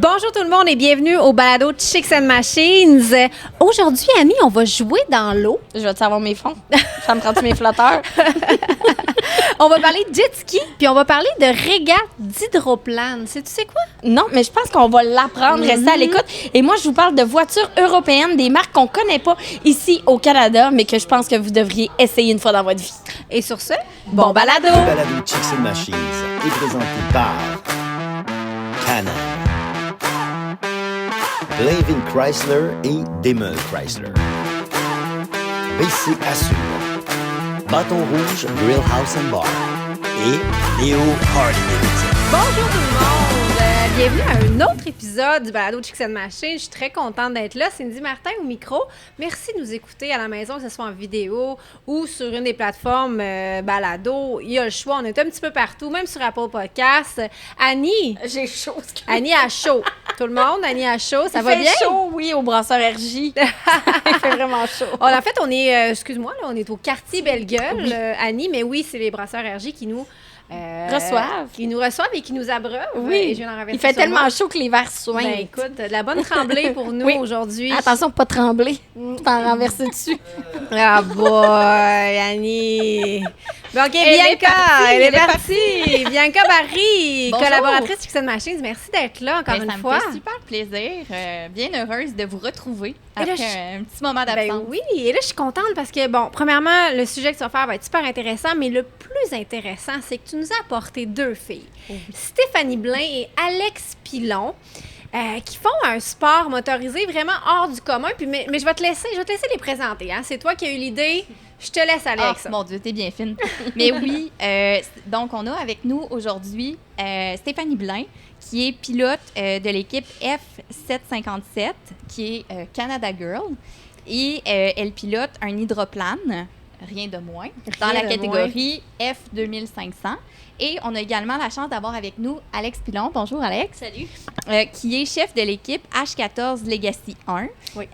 Bonjour tout le monde et bienvenue au balado Chicks and Machines. Aujourd'hui, Annie, on va jouer dans l'eau. Je vais te savoir mes fonds. Ça me prend-tu mes flotteurs? On va parler de jet ski, puis on va parler de régate d'hydroplane. Tu sais quoi? Non, mais je pense qu'on va l'apprendre. Restez à l'écoute. Et moi, je vous parle de voitures européennes, des marques qu'on connaît pas ici au Canada, mais que je pense que vous devriez essayer une fois dans votre vie. Et sur ce, bon balado! Le balado Chicks and Machines est présenté par Can-Am, Blaving Chrysler et Daimler Chrysler, BC Assure, Bâton Rouge Grill House and Bar et Léo Hardy Davidson. Bonjour tout le monde! Bienvenue à un autre épisode du balado Chicks and Machines. Je suis très contente d'être là. Cindy Martin au micro. Merci de nous écouter à la maison, que ce soit en vidéo ou sur une des plateformes balado. Il y a le choix. On est un petit peu partout, même sur Apple Podcast. Annie! J'ai chaud. Annie a chaud. Tout le monde, Annie a chaud. Ça va bien? Il fait chaud, oui, au brasseur RJ. Il fait vraiment chaud. En fait, on est, excuse-moi, là, on est au quartier Belle-Gueule, oui. Annie, mais oui, c'est les brasseurs RJ qui nous... reçoivent. Qui nous reçoivent et qui nous abreuvent. Oui. Et je viens d'en il fait tellement chaud que les verres soignent. Ben, écoute, de la bonne tremblée pour nous aujourd'hui. Attention, pas trembler. T'en renverser dessus. Ah boy, Annie. OK, Bianca, elle est partie. Bianca Barry, collaboratrice Chicks and Machines. Merci d'être là encore une fois. Ça me fait super plaisir. Bien heureuse de vous retrouver après un petit moment d'absence. Ben oui, et là, je suis contente parce que, bon, premièrement, le sujet que tu vas faire va être super intéressant, mais le plus intéressant, c'est que tu nous as apporté deux filles, Stéphanie Blain et Alex Pilon, qui font un sport motorisé vraiment hors du commun. Puis, mais je vais te laisser les présenter. Hein? C'est toi qui as eu l'idée. Je te laisse, Alex. Oh, mon Dieu, t'es bien fine. Mais oui, donc on a avec nous aujourd'hui Stéphanie Blain, qui est pilote de l'équipe F757, qui est Canada Girl. Et elle pilote un hydroplane, rien de moins, dans la catégorie F2500. Et on a également la chance d'avoir avec nous Alex Pilon. Bonjour, Alex. Salut. Qui est chef de l'équipe H14 Legacy 1. Oui.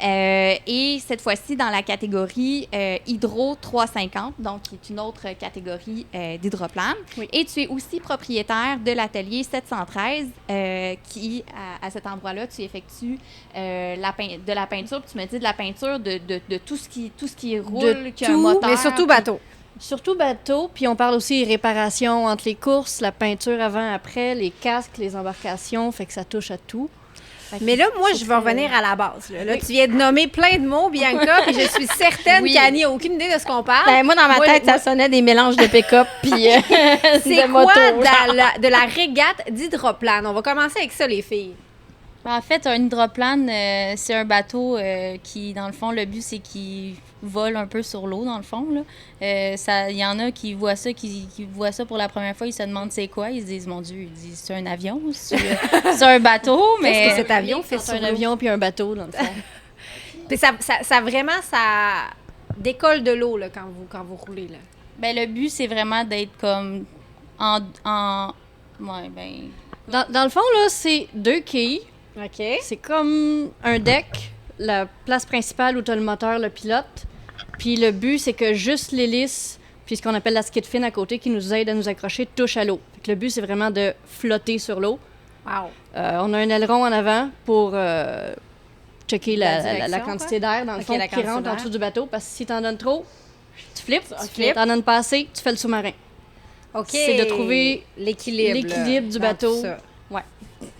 Et cette fois-ci dans la catégorie Hydro 350, donc qui est une autre catégorie d'hydroplane. Oui. Et tu es aussi propriétaire de l'atelier 713 qui, à cet endroit-là, tu effectues de la peinture. Puis tu me dis de la peinture de tout ce qui roule, qui a un moteur. Mais surtout bateau. Surtout bateau, puis on parle aussi réparation entre les courses, la peinture avant-après, les casques, les embarcations, fait que ça touche à tout. Mais là, moi, je vais revenir à la base. Là, tu viens de nommer plein de mots, Bianca, puis je suis certaine qu'Annie n'a aucune idée de ce qu'on parle. Ben, moi, dans ma tête, ça sonnait des mélanges de pick-up puis c'est de quoi moto. de la régate d'hydroplane? On va commencer avec ça, les filles. En fait, un hydroplane, c'est un bateau qui, dans le fond, le but, c'est qu'il vole un peu sur l'eau, dans le fond. Il y en a qui voient ça, qui voient ça pour la première fois, ils se demandent c'est quoi. Ils se disent, mon Dieu, c'est un avion, c'est un bateau, mais... Qu'est-ce que cet avion fait sur un avion puis un bateau, dans le fond. Puis ça décolle de l'eau là, quand vous roulez. Là. Ben, le but, c'est vraiment d'être comme dans Dans le fond, là, c'est 2 quilles. OK. C'est comme un deck, la place principale où tu as le moteur, le pilote. Puis le but, c'est que juste l'hélice, puis ce qu'on appelle la skid fin à côté, qui nous aide à nous accrocher, touche à l'eau. Fait que le but, c'est vraiment de flotter sur l'eau. Wow. On a un aileron en avant pour checker la direction, quantité d'air, dans le fond, qui rentre en dessous du bateau. Parce que si tu en donnes trop, tu flippes. Tu en donnes pas assez, tu fais le sous-marin. OK. C'est de trouver l'équilibre du bateau. Ouais.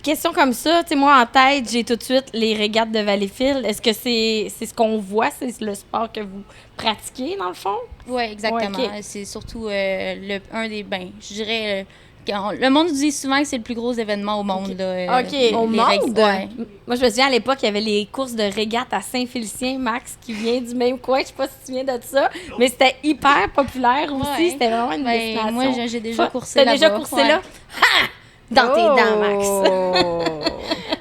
Question comme ça, tu sais, moi, en tête, j'ai tout de suite les régates de Valleyfield. Est-ce que c'est ce qu'on voit? C'est le sport que vous pratiquez, dans le fond? Oui, exactement. Ouais, okay. C'est surtout un des... je dirais... le monde dit souvent que c'est le plus gros événement au monde. Là, Au monde? Ouais. Moi, je me souviens, à l'époque, il y avait les courses de régates à Saint-Félicien, Max, qui vient du même coin. Je sais pas si tu viens de ça, mais c'était hyper populaire aussi. Ouais. C'était vraiment une destination. Moi, j'ai déjà coursé là-bas. T'as déjà coursé là? Ha! Dans tes dents, Max.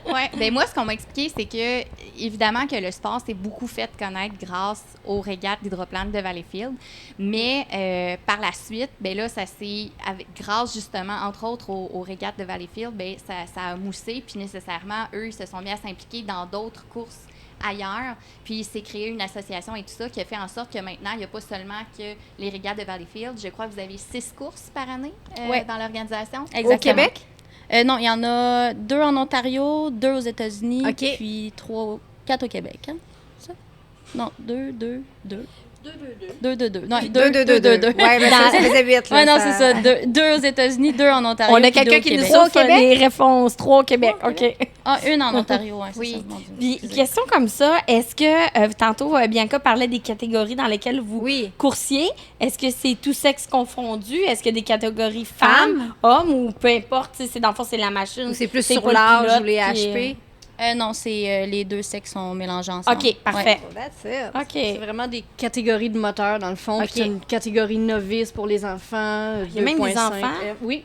Oui, bien moi, ce qu'on m'a expliqué, c'est que, évidemment, que le sport s'est beaucoup fait connaître grâce aux régates d'hydroplane de Valleyfield. Mais par la suite, bien là, ça s'est, grâce justement, entre autres, aux régates de Valleyfield, bien, ça a moussé. Puis nécessairement, eux, ils se sont mis à s'impliquer dans d'autres courses ailleurs, puis il s'est créé une association et tout ça qui a fait en sorte que maintenant, il n'y a pas seulement que les régates de Valleyfield. Je crois que vous avez 6 courses par année dans l'organisation. Au Québec? Non, il y en a 2 en Ontario, 2 aux États-Unis, OK. puis 4 au Québec. Hein? Ça? Non, 2. 2. Non, 2. 2. Ouais, mais ça faisait 8. Ouais, non, c'est ça. 2 aux États-Unis, 2 en Ontario. On a puis quelqu'un 2 au qui nous Québec. souffle les réponses. 3 au Québec. OK. Ah, 1 en Ontario, ouais, c'est Oui. ça. Mon Dieu, Puis, excusez. question comme ça, est-ce que, tantôt, Bianca parlait des catégories dans lesquelles vous Oui. coursiez. Est-ce que c'est tout sexe confondu? Est-ce qu'il y a des catégories femmes, hommes ou peu importe? Tu sais, dans le fond, c'est la machine. Ou c'est plus C'est sur pas le l'âge pilote ou les qui HP. Non, c'est les 2 sexes sont mélangés ensemble. OK, parfait. Oh, that's it. C'est OK. vraiment des catégories de moteurs, dans le fond. Ok. Puis t'as une catégorie novice pour les enfants. Il y a même des 2.5. enfants? Oui.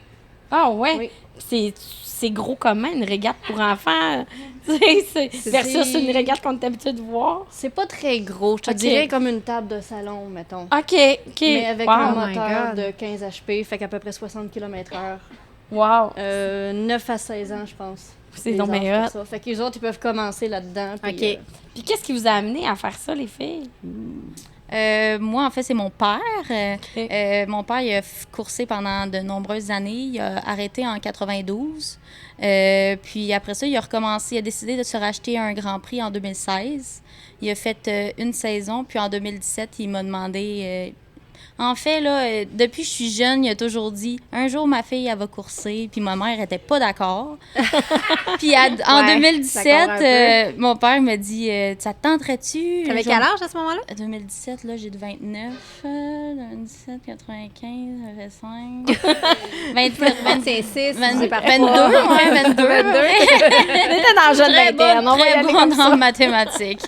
Ah, ouais. Oui. C'est gros comment, une régate pour enfants? Tu sais, versus une régate qu'on est habitué de voir. C'est pas très gros. Je te Ok. dirais comme une table de salon, mettons. OK, OK. Mais avec wow. un Oh my moteur God. de 15 HP, fait qu'à peu près 60 km/h. Wow. 9 à 16 ans, je pense. C'est Les donc âges bien pour OK. ça. Fait que les autres, ils peuvent commencer là-dedans. Puis, Puis qu'est-ce qui vous a amené à faire ça, les filles? Moi, en fait, c'est mon père. Mon père, il a coursé pendant de nombreuses années. Il a arrêté en 92. Puis après ça, il a recommencé. Il a décidé de se racheter un Grand Prix en 2016. Il a fait une saison. Puis en 2017, il m'a demandé... En fait, là, depuis que je suis jeune, il a toujours dit « Un jour, ma fille, elle va courser. » Puis ma mère était pas d'accord. Puis en Ouais, d'accord un 2017, mon père me dit « Ça te tenterait-tu? » T'avais quel âge à ce moment-là? 2017, là, j'ai de 29. 2017, 95, j'avais 5. 27, 26, 22, c'est 22, ouais, 22. On était dans le jeune Très vingtaine. On va y très aller bonne comme ça. en mathématiques.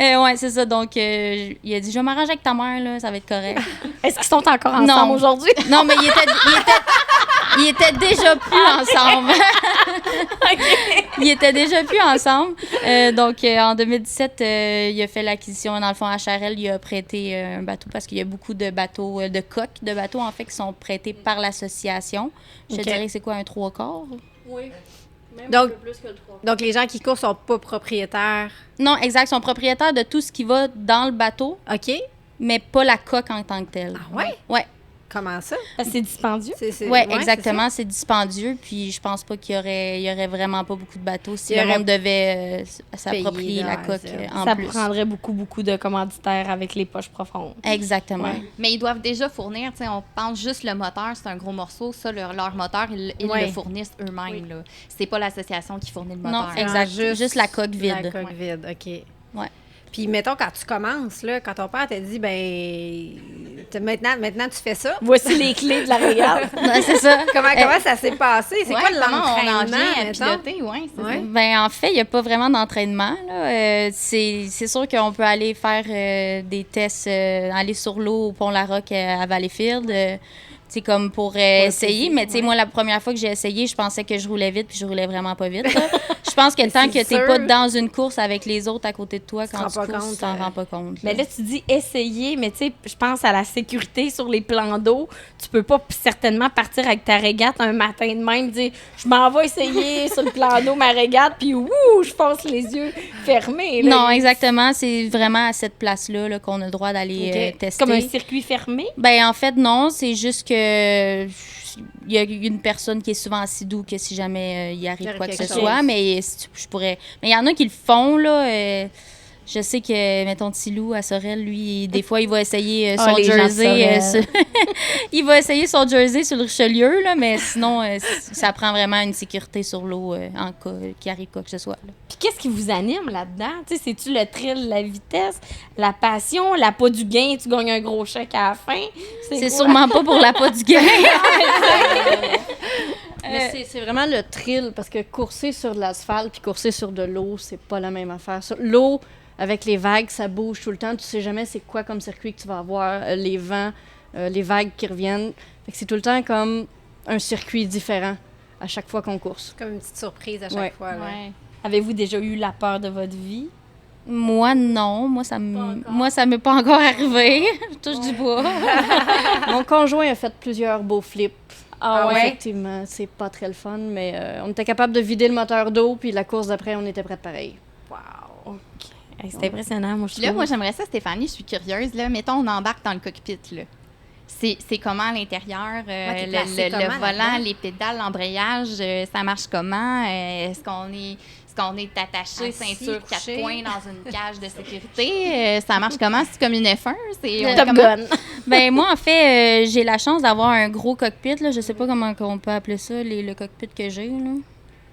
Ouais, c'est ça. Donc, il a dit, je vais m'arranger avec ta mère, là, ça va être correct. Est-ce qu'ils sont encore ensemble Non. aujourd'hui? Non, mais il était déjà plus ensemble. Il était déjà plus ensemble. Donc, en 2017, il a fait l'acquisition. Dans le fond, HRL, il a prêté un bateau parce qu'il y a beaucoup de bateaux, de coques de bateaux, en fait, qui sont prêtés par l'association. Je te OK. dirais que c'est quoi, un 3/4? Oui. Même Donc- un peu plus que le 3. Donc, les gens qui courent sont pas propriétaires. Non, exact. Ils sont propriétaires de tout ce qui va dans le bateau, OK. mais pas la coque en tant que telle. Ah ouais? Ouais. Comment ça? Parce que c'est dispendieux. Ouais, exactement. C'est dispendieux. Puis je pense pas qu'il y aurait vraiment pas beaucoup de bateaux si Il y le aurait monde devait s'approprier payé, la là, coque c'est en Ça plus. prendrait beaucoup de commanditaires avec les poches profondes. Exactement. Ouais. Mais ils doivent déjà fournir, tu sais, on pense juste le moteur, c'est un gros morceau. Ça, leur moteur, ils Ouais. le fournissent eux-mêmes. Là. C'est pas l'association qui fournit le moteur. Non, exact. Juste la coque vide. La coque vide, OK. Ouais. Puis, mettons, quand tu commences, là, quand ton père t'a dit, maintenant, tu fais ça. Voici les clés de la régate. Ouais, c'est ça. Comment ça s'est passé? C'est Ouais, quoi comment on en l'entraînement, vient à mettons? piloter? Ouais, c'est Ouais. ça. Ben, en fait, il n'y a pas vraiment d'entraînement. Là. C'est sûr qu'on peut aller faire des tests, aller sur l'eau au Pont Larocque à Valleyfield. C'est comme pour essayer, mais tu sais, moi, la première fois que j'ai essayé, je pensais que je roulais vite, puis je roulais vraiment pas vite. Là. Je pense que tant que c'est t'es pas sûr. dans une course avec les autres à côté de toi, te quand rends tu pas cours, compte, tu t'en rends pas compte. Mais là, tu dis essayer, mais tu sais, je pense à la sécurité sur les plans d'eau. Tu peux pas certainement partir avec ta régate un matin de même, dire je m'en vais essayer sur le plan d'eau ma régate, puis ouh, je passe les yeux fermés. Là. Non, exactement. C'est vraiment à cette place-là là, qu'on a le droit d'aller OK. tester. Comme un circuit fermé. Ben, en fait, non. C'est juste que il y a une personne qui est souvent assis doux que si jamais il arrive quoi que ce quelque soit. chose. Mais je pourrais. Mais il y en a qui le font, là. Je sais que, mettons, Tilou à Sorel, lui, des fois, il va essayer son les gens de jersey. Sorel. Il va essayer son jersey sur le Richelieu, là, mais sinon, ça prend vraiment une sécurité sur l'eau en cas qu'il arrive quoi que ce soit. Là. Puis qu'est-ce qui vous anime là-dedans? Tu sais, c'est-tu le thrill, la vitesse, la passion, l'appât du gain, tu gagnes un gros chèque à la fin? C'est quoi? sûrement pas pour l'appât du gain. Mais c'est vraiment le thrill, parce que courser sur de l'asphalte puis courser sur de l'eau, c'est pas la même affaire. Sur l'eau, avec les vagues, ça bouge tout le temps. Tu sais jamais c'est quoi comme circuit que tu vas avoir, les vents, les vagues qui reviennent. Fait que c'est tout le temps comme un circuit différent à chaque fois qu'on course. Comme une petite surprise à chaque Ouais. fois. Là. Avez-vous déjà eu la peur de votre vie? Moi, non. Moi, ça m'est pas encore arrivé. Je touche du bois. Mon conjoint a fait plusieurs beaux flips. Ah ouais? Effectivement, c'est pas très le fun, mais on était capable de vider le moteur d'eau, puis la course d'après, on était prêts pareil. OK. Hey, c'est impressionnant, moi, je Puis là, trouve. moi, j'aimerais ça, Stéphanie, je suis curieuse. Là, mettons, on embarque dans le cockpit. Là. c'est comment à l'intérieur, t'es placé le comment volant, là-dedans? les pédales, l'embrayage, ça marche comment? Est-ce qu'on est attaché, Assis, ceinture, couché? 4 points dans une cage de sécurité? Ça marche comment? C'est comme une F1? Top Gun. Ben moi, en fait, j'ai la chance d'avoir un gros cockpit. Là. Je sais pas comment on peut appeler ça, le cockpit que j'ai. Là.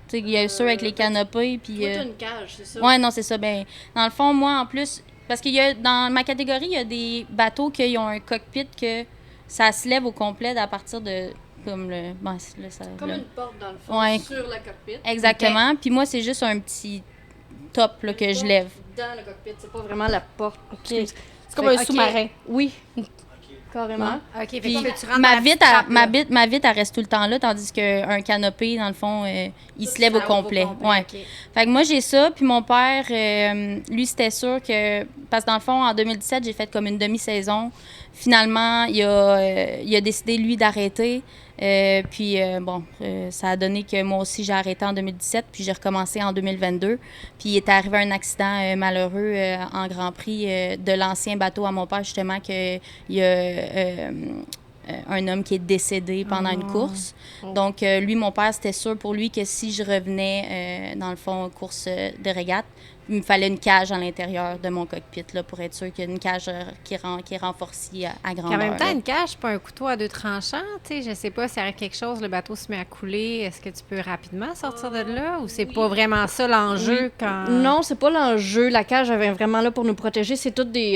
Tu sais, il y a ceux avec les canopées. Puis, Toi, t'as une cage, c'est ça? ouais, non, c'est ça. Ben, dans le fond, moi, en plus, parce qu'il y a, dans ma catégorie, il y a des bateaux qui ont un cockpit que ça se lève au complet à partir de, comme le... Bon, Comme une porte, dans le fond, Ouais. sur la cockpit. Exactement. Puis moi, c'est juste un petit top là, que je Porte lève. Dans le cockpit, c'est pas vraiment la porte. C'est comme un Ok. sous-marin. Oui, carrément. OK, fait Puis que tu rentres dans ma la vitre, petite trappe, là. ma vitre, elle reste tout le temps là, tandis qu'un canopé, dans le fond, il se lève au complet. Ouais. OK. Fait que moi, j'ai ça. Puis mon père, lui, c'était sûr que... Parce que dans le fond, en 2017, j'ai fait comme une demi-saison. Finalement, il a décidé, lui, d'arrêter. Ça a donné que moi aussi, j'ai arrêté en 2017, puis j'ai recommencé en 2022. Puis il est arrivé un accident malheureux en Grand Prix de l'ancien bateau à mon père, justement, qu'il y a un homme qui est décédé pendant une course. Donc, lui, mon père, c'était sûr pour lui que si je revenais, dans le fond, course de régate, il me fallait une cage à l'intérieur de mon cockpit là, pour être sûr qu'il y a une cage qui est renforcée à Puis grandeur. en même temps, là. une cage, c'est pas un couteau à 2 tranchants. Tu sais, je sais pas, s'il arrive quelque chose, le bateau se met à couler, est-ce que tu peux rapidement sortir de là ou c'est pas vraiment ça l'enjeu quand. Non, c'est pas l'enjeu. La cage, elle est vraiment là pour nous protéger. C'est toutes des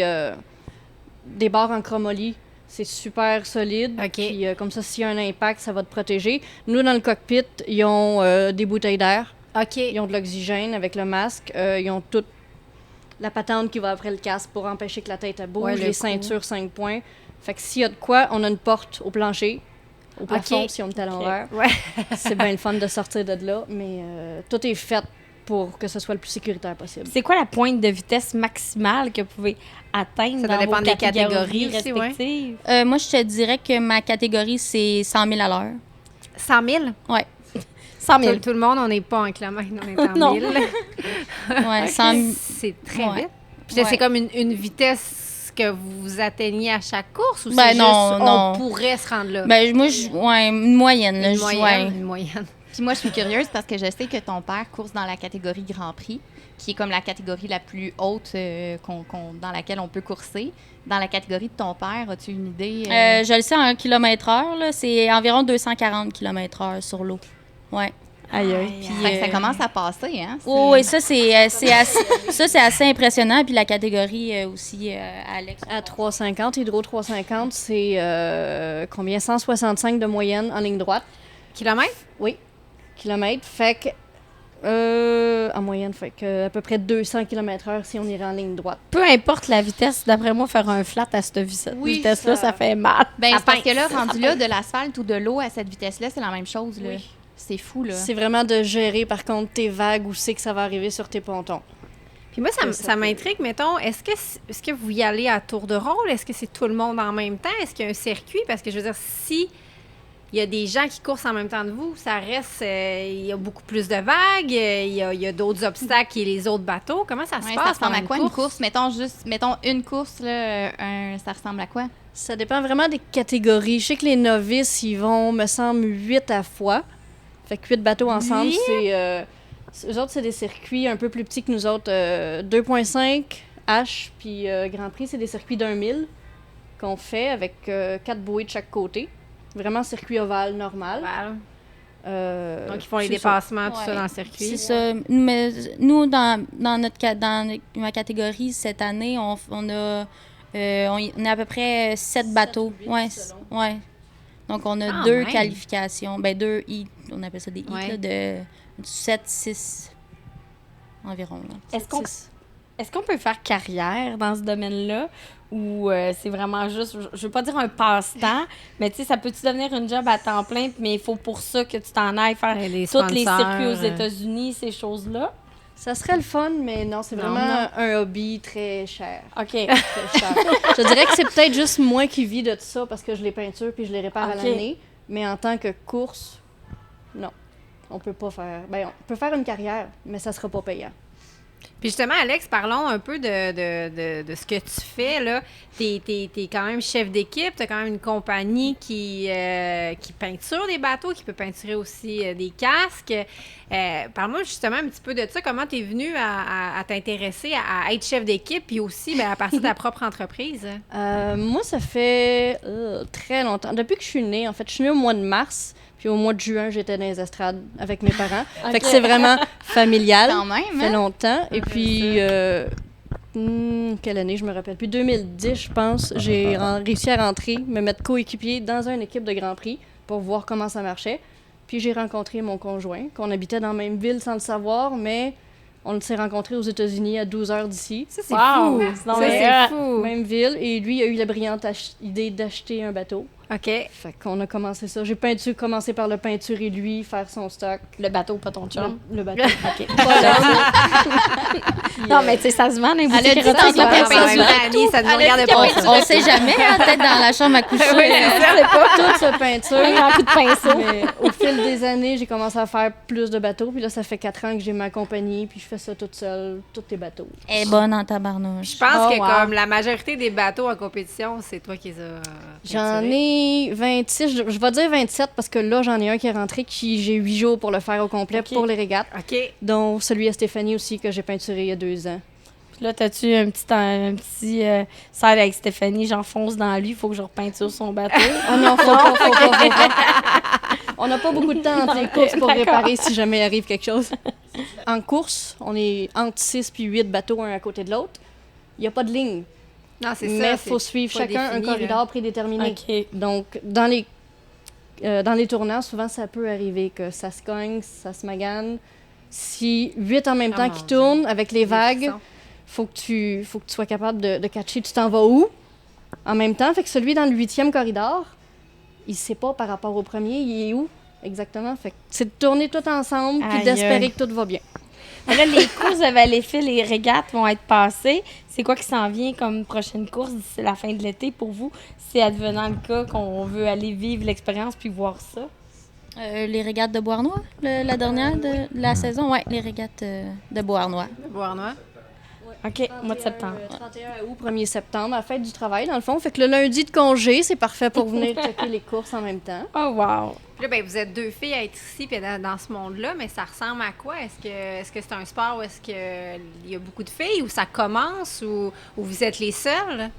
barres en chromolie. C'est super solide. OK. Puis comme ça, s'il y a un impact, ça va te protéger. Nous, dans le cockpit, ils ont des bouteilles d'air. OK. Ils ont de l'oxygène avec le masque. Ils ont toute la patente qui va après le casque pour empêcher que la tête elle bouge. Ouais, le les coup. ceintures 5 points. Fait que s'il y a de quoi, on a une porte au plancher. Au plafond, OK. si on est à l'envers. Ouais. C'est bien le fun de sortir de là. Mais tout est fait pour que ce soit le plus sécuritaire possible. C'est quoi la pointe de vitesse maximale que vous pouvez atteindre Ça doit dans dépendre vos des catégories catégories aussi, ouais. respectives? Moi, je te dirais que ma catégorie, c'est 100 000 à l'heure. 100 000? Ouais. 100 000. Tout le monde, on n'est pas en kilomètres, on est en Non. 1000. Ouais, 100 000. C'est très Ouais. vite. Puis là, Ouais. c'est comme une vitesse que vous atteignez à chaque course ou Ben c'est non, juste non. on pourrait se rendre là? Ben, moi, une moyenne. Là, une je- moyenne, ouais. une moyenne. Puis moi, je suis curieuse parce que je sais que ton père course dans la catégorie Grand Prix, qui est comme la catégorie la plus haute dans laquelle on peut courser. Dans la catégorie de ton père, as-tu une idée? Je le sais en kilomètre-heure, là, c'est environ 240 km/h sur l'eau. Ouais. Aïe, aïe. Fait que ça commence à passer, hein? Oh, oui, ça, c'est assez impressionnant. Puis la catégorie aussi, Alex. À 3,50, Hydro 3,50, c'est combien? 165 de moyenne en ligne droite. Kilomètres? Oui, kilomètres. Fait que, en moyenne, fait que à peu près 200 km/h si on irait en ligne droite. Peu importe la vitesse, d'après moi, faire un flat à cette Oui, vitesse-là, ça- ça fait mal. Ben, Ça c'est parce pince. que là, rendu là, de l'asphalte ou de l'eau à cette vitesse-là, c'est la même chose. Là. Oui. C'est fou, là. C'est vraiment de gérer, par contre, tes vagues, où c'est que ça va arriver sur tes pontons. Puis moi, Ça ça m'intrigue, mettons, est-ce que vous y allez à tour de rôle? Est-ce que c'est tout le monde en même temps? Est-ce qu'il y a un circuit? Parce que je veux dire, si il y a des gens qui courent en même temps de vous, ça reste, il y a beaucoup plus de vagues, il y a d'autres obstacles qui les autres bateaux. Comment ça se Ouais, passe? ça ressemble pendant à quoi une course? Mettons une course, là, ça ressemble à quoi? Ça dépend vraiment des catégories. Je sais que les novices, ils vont, me semble, 8 à fois. Fait que 8 bateaux ensemble, eux autres, c'est des circuits un peu plus petits que nous autres. 2.5, H, puis Grand Prix, c'est des circuits d'1 000 qu'on fait avec 4 bouées de chaque côté. Vraiment circuit ovale normal. Voilà. Donc, ils font les c'est ça. déplacements, tout ça Ouais. dans le circuit. C'est ça. Mais nous, dans ma catégorie, cette année, on a à peu près 7 bateaux. ou huit, Ouais, selon. ouais. Donc, on a Quand 2 même. qualifications. Ben, 2 heats. On appelle ça des heats, Ouais. là, de 7, 6 environ. Là. Est-ce qu'on peut faire carrière dans ce domaine-là ou c'est vraiment juste, je veux pas dire un passe-temps, mais tu sais, ça peut-tu devenir une job à temps plein, mais il faut pour ça que tu t'en ailles faire Ouais, les tous les sponsors, circuits aux États-Unis, ces choses-là? Ça serait le fun, mais non, c'est Non, vraiment un hobby très cher. OK. Très cher. Je dirais que c'est peut-être juste moi qui vis de ça parce que je les peinture puis je les répare à Ok. l'année. Mais en tant que course, non. On peut pas faire. Ben, on peut faire une carrière, mais ça sera pas payant. Puis justement, Alex, parlons un peu de ce que tu fais, là. T'es quand même chef d'équipe, t'as quand même une compagnie qui peinture des bateaux, qui peut peinturer aussi des casques. Parle-moi justement un petit peu de ça. Comment t'es venu à t'intéresser à être chef d'équipe, puis aussi à partir de ta propre entreprise? Moi, ça fait très longtemps. Depuis que je suis née, en fait, je suis née au mois de mars. Puis au mois de juin, j'étais dans les estrades avec mes parents. Fait que c'est vraiment familial. Quand même, Ça fait longtemps. Et puis, quelle année, je me rappelle plus. 2010, je pense, j'ai réussi à rentrer, me mettre coéquipier dans une équipe de Grand Prix pour voir comment ça marchait. Puis j'ai rencontré mon conjoint, qu'on habitait dans la même ville sans le savoir, mais on s'est rencontrés aux États-Unis à 12 heures d'ici. Ça, c'est fou! Ça, c'est fou! Même ville. Et lui, il a eu la brillante idée d'acheter un bateau. OK. Fait qu'on a commencé ça. J'ai commencé par le peinturer lui, faire son stock. Le bateau, pas ton chum. Le bateau. OK. Non, mais tu sais, ça se vend dans les boutiques dit ça, érotiques, la ça peinture. Annie, ça ne nous regarde pas. On sait jamais, hein, peut-être dans la chambre à coucher. Tout se peinture. Un coup de pinceau. Mais au fil des années, j'ai commencé à faire plus de bateaux. Puis là, ça fait 4 ans que j'ai ma compagnie. Puis je fais ça toute seule, tous les bateaux. Elle est bonne en tabarnouche. Je pense que wow. comme la majorité des bateaux en compétition, c'est toi qui les as J'en peinturés. ai 26, je vais dire 27 parce que là, j'en ai un qui est rentré, j'ai 8 jours pour le faire au complet pour les régates. OK. Dont celui à Stéphanie aussi que j'ai peinturé il y a 2 ans. Puis là, t'as-tu un petit side avec Stéphanie, j'enfonce dans lui, il faut que je repeinture son bateau. Oh non, faut pas. On n'a pas beaucoup de temps entre les courses pour réparer si jamais il arrive quelque chose. En course, on est entre 6 puis 8 bateaux un à côté de l'autre. Il n'y a pas de ligne. Non, c'est Mais ça. il faut suivre pas chacun défini, un corridor prédéterminé. OK. Donc, dans les tournants, souvent, ça peut arriver que ça se cogne, ça se magane. Si 8 en même temps qui tournent avec les vagues, faut que tu sois capable de catcher. Tu t'en vas où en même temps? Fait que celui dans le 8e corridor, il sait pas par rapport au premier, il est où exactement. Fait que c'est de tourner tout ensemble puis Aïe, d'espérer aïe. que tout va bien. Mais là, les courses de Valleyfield, les régates vont être passées. C'est quoi qui s'en vient comme prochaine course d'ici la fin de l'été pour vous? C'est advenant le cas qu'on veut aller vivre l'expérience puis voir ça. Les régates de Beauharnois, la dernière de la saison. Oui, les régates de Beauharnois. Beauharnois. OK, mois de septembre. 31 août, 1er septembre, à la fête du travail, dans le fond. Fait que le lundi de congé, c'est parfait pour venir checker les courses en même temps. Oh, wow! Puis là, ben, vous êtes 2 filles à être ici puis dans ce monde-là, mais ça ressemble à quoi? Est-ce que c'est un sport où est-ce qu'il y a beaucoup de filles, où ça commence, ou vous êtes les seules?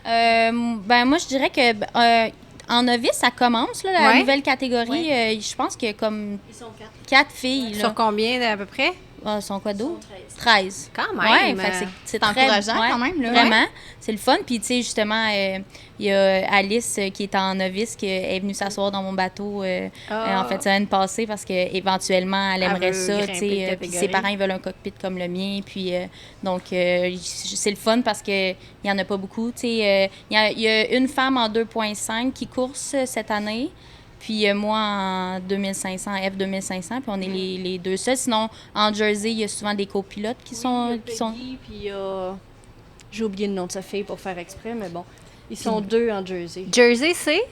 Moi, je dirais que en novice, ça commence, là, la Ouais. nouvelle catégorie. Je pense qu'il y a comme Ils sont 4. 4 filles. Là. Sur combien à peu près? Ah, sont quoi d'autres? 13. Quand Ouais, même. fait que c'est C'est très encourageant quand même, là. Vraiment. C'est le fun. Puis, tu sais, justement, il y a Alice qui est en novice qui est venue s'asseoir dans mon bateau en fait semaine passée parce qu'éventuellement, elle aimerait veut ça. grimper Tu de sais, puis catégorie. ses parents, ils veulent un cockpit comme le mien. Puis, donc, c'est le fun parce qu'il n'y en a pas beaucoup. Tu sais, il y a une femme en 2.5 qui course cette année. Puis moi, en 2500, F2500, puis on est les deux seuls. Sinon, en Jersey, il y a souvent des copilotes qui sont... Puis il y a... J'ai oublié le nom de sa fille pour faire exprès, mais bon. Ils sont 2 en Jersey. Jersey, c'est?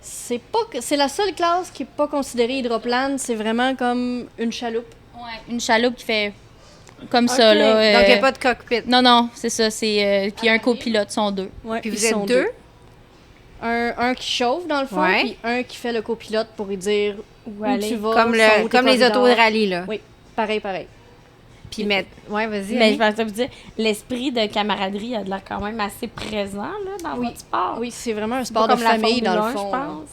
C'est la seule classe qui n'est pas considérée hydroplane. C'est vraiment comme une chaloupe. Ouais, une chaloupe qui fait comme ça, là. Donc, il n'y a pas de cockpit. Non, c'est ça. Puis un copilote, sont 2. Ouais, Puis ils vous êtes sont 2? Un qui chauffe, dans le fond, Ouais. puis un qui fait le copilote pour lui dire où aller. tu vas. Comme, sont où tes comme les corridors. autos de rallye, là. Oui, pareil. Puis mettre... Ouais, vas-y. Mais Annie. je pensais vous dire, l'esprit de camaraderie a de l'air quand même assez présent là, dans votre sport. Oui, c'est vraiment un C'est pas sport de comme la famille, Formule dans 1, le fond. je pense.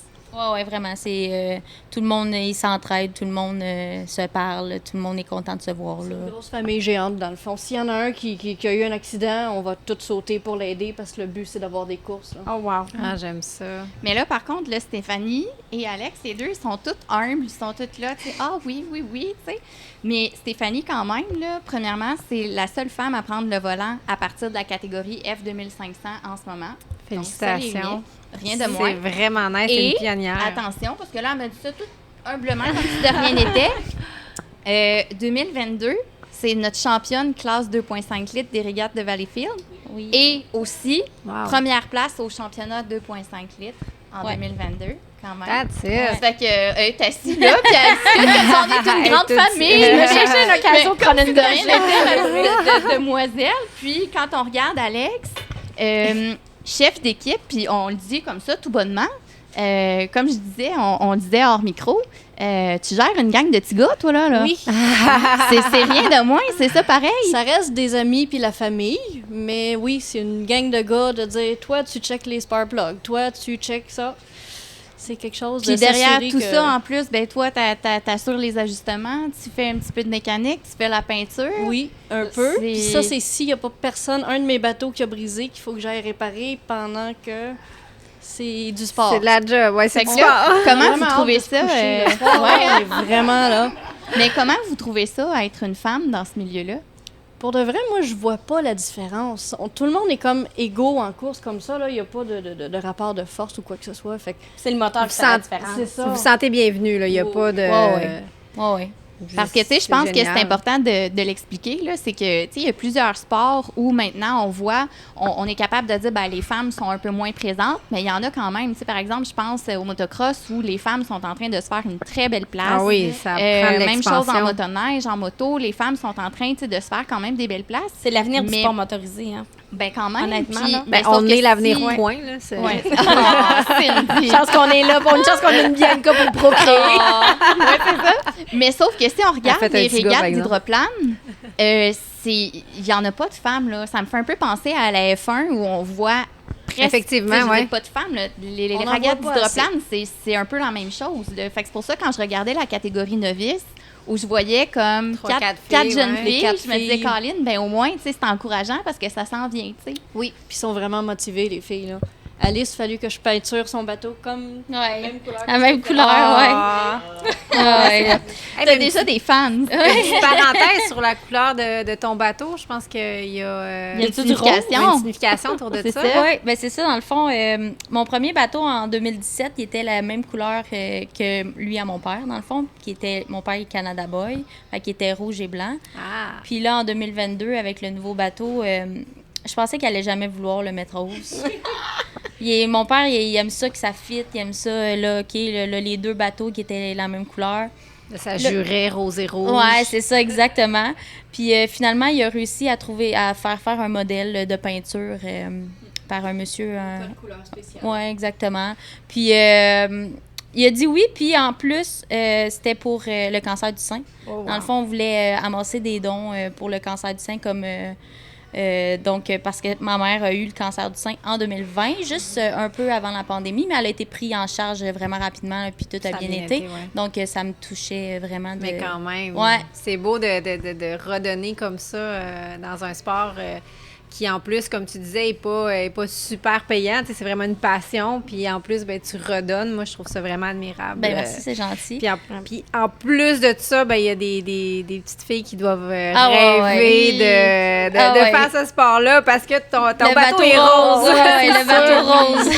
Ouais, vraiment. C'est tout le monde, il s'entraide, tout le monde se parle, tout le monde est content de se voir, là. Une grosse famille géante, dans le fond. S'il y en a un qui a eu un accident, on va tous sauter pour l'aider parce que le but, c'est d'avoir des courses. Là. Oh, wow. Ah, j'aime ça. Mais là, par contre, là, Stéphanie et Alex, les deux, ils sont toutes humbles, ils sont toutes là, tu sais, ah oui, tu sais. Mais Stéphanie, quand même, là, premièrement, c'est la seule femme à prendre le volant à partir de la catégorie F2500 en ce moment. Donc, ça, les Félicitations. rien de moins. C'est vraiment nice, c'est Et, une pionnière. attention, parce que là, elle m'a dit ça tout humblement, comme si de rien n'était. 2022, c'est notre championne classe 2,5 litres des régates de Valleyfield. Oui. Et aussi, Wow. première place au championnat 2,5 litres en 2022, quand même. That's it. Ça fait que elle est assise là, puis elle dit qu'on est une grande famille. Je me cherchais une occasion de prendre une de rien gorgée. de demoiselle. Puis quand on regarde Alex, chef d'équipe, puis on le dit comme ça tout bonnement, comme je disais, on disait hors micro, tu gères une gang de petits gars, toi, là. Oui. C'est rien de moins, c'est ça pareil. Ça reste des amis puis la famille, mais oui, c'est une gang de gars de dire toi tu check les spark plugs, toi tu check ça. C'est quelque chose de Puis derrière s'assurer tout que... ça, en plus, ben toi, t'assures les ajustements, tu fais un petit peu de mécanique, tu fais la peinture. Oui, un peu. C'est- Puis ça, c'est s'il n'y a pas personne, un de mes bateaux qui a brisé, qu'il faut que j'aille réparer pendant que c'est du sport. C'est de la job, ouais, c'est Fait du que là, sport. comment Vraiment vous trouvez hâte de se ça? coucher le soir, ouais. mais vraiment, là. Mais comment vous trouvez ça, être une femme dans ce milieu-là? Pour de vrai, moi, je vois pas la différence. Tout le monde est comme égaux en course comme ça, là. Il n'y a pas de rapport de force ou quoi que ce soit. Fait que C'est le moteur Vous qui fait la sent- différence. c'est ça. Vous vous sentez bienvenue, là. Il n'y a pas de... Ouais. Ouais. Parce que, tu sais, je pense que c'est génial. important de l'expliquer, là. C'est que, tu sais, il y a plusieurs sports où maintenant, on voit, on est capable de dire, ben les femmes sont un peu moins présentes, mais il y en a quand même. Tu sais, par exemple, je pense au motocross où les femmes sont en train de se faire une très belle place. Ah oui, ça prend de Même chose en l'expansion. motoneige, en moto, les femmes sont en train, tu sais, de se faire quand même des belles places. C'est l'avenir du Mais- sport motorisé, hein. Ben quand même. Honnêtement, Puis, là. Ben, sauf on que est l'avenir si- point, là. c'est- Ouais. Ah, Cindy. Chance qu'on est là, une chance qu'on a une Bianca pour procréer. Ouais, c'est ça. Mais sauf que si on regarde Elle fait un les petit gars, par régates exemple. d'hydroplane, il n'y en a pas de femmes. Là. Ça me fait un peu penser à la F1 où on voit presque... Effectivement, tu sais, je veux ouais. dire, pas de femmes. Là. Les On en régates voit pas d'hydroplane, c'est un peu la même chose. Là. Fait que c'est pour ça, quand je regardais la catégorie novice, où je voyais comme Trois, quatre quatre filles, jeunes ouais. filles, Quatre je me disais, filles. Colin, ben au moins, tu sais, c'est encourageant parce que ça s'en vient, tu sais. Oui, puis ils sont vraiment motivés, les filles, là. Alice, il fallu que je peinture son bateau comme Ouais. même couleur. La même couleur, Ah. ouais. Ouais. Hey, T'as mais déjà des fans. une petite parenthèse sur la couleur de ton bateau. Je pense qu'il y a, Il y a une il y a signification. une signification autour de C'est ça. ça. Oui, ben c'est ça, dans le fond. Mon premier bateau en 2017, il était la même couleur que lui à mon père, dans le fond, qui était mon père est Canada Boy, fait qui était rouge et blanc. Ah. Puis là, en 2022, avec le nouveau bateau, je pensais qu'il allait jamais vouloir le mettre rose. Mon père, il aime ça que ça fit, il aime ça, là, OK, là, les deux bateaux qui étaient la même couleur. Ça jurait rose et rouge. Ouais, c'est ça, exactement. Puis finalement, il a réussi à faire un modèle de peinture par un monsieur. Une couleur spéciale. Oui, exactement. Puis il a dit oui, puis en plus, c'était pour le cancer du sein. Oh, wow. Dans le fond, on voulait amasser des dons pour le cancer du sein comme... parce que ma mère a eu le cancer du sein en 2020, juste un peu avant la pandémie, mais elle a été prise en charge vraiment rapidement, là, puis tout a Ça bien a bien été. été, ouais. Donc, ça me touchait vraiment. Mais quand même, Ouais. c'est beau de redonner comme ça dans un sport qui, en plus, comme tu disais, est pas super payant. Tu sais, c'est vraiment une passion. Puis en plus, ben, tu redonnes. Moi, je trouve ça vraiment admirable. Ben merci, c'est gentil. Puis en plus de ça, ben, il y a des petites filles qui doivent Ah ouais, rêver ouais. de Ah ouais. faire ce sport-là parce que ton Le bateau est rose. Ouais, le bateau rose.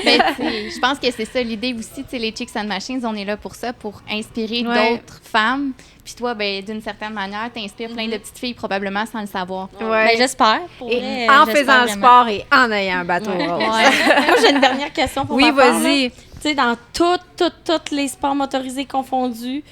Mais tu sais, je pense que c'est ça l'idée aussi. Tu sais, les Chicks and Machines, on est là pour ça, pour inspirer Ouais. d'autres femmes. Puis toi, ben, d'une certaine manière, t'inspires plein de petites filles probablement sans le savoir. Ouais. Ben, j'espère. Pour Et vrai, en j'espère faisant le vraiment. sport et en ayant un bateau rose. Moi, j'ai une dernière question pour Oui, ma part, là. vas-y. Tu sais, dans tous les sports motorisés confondus,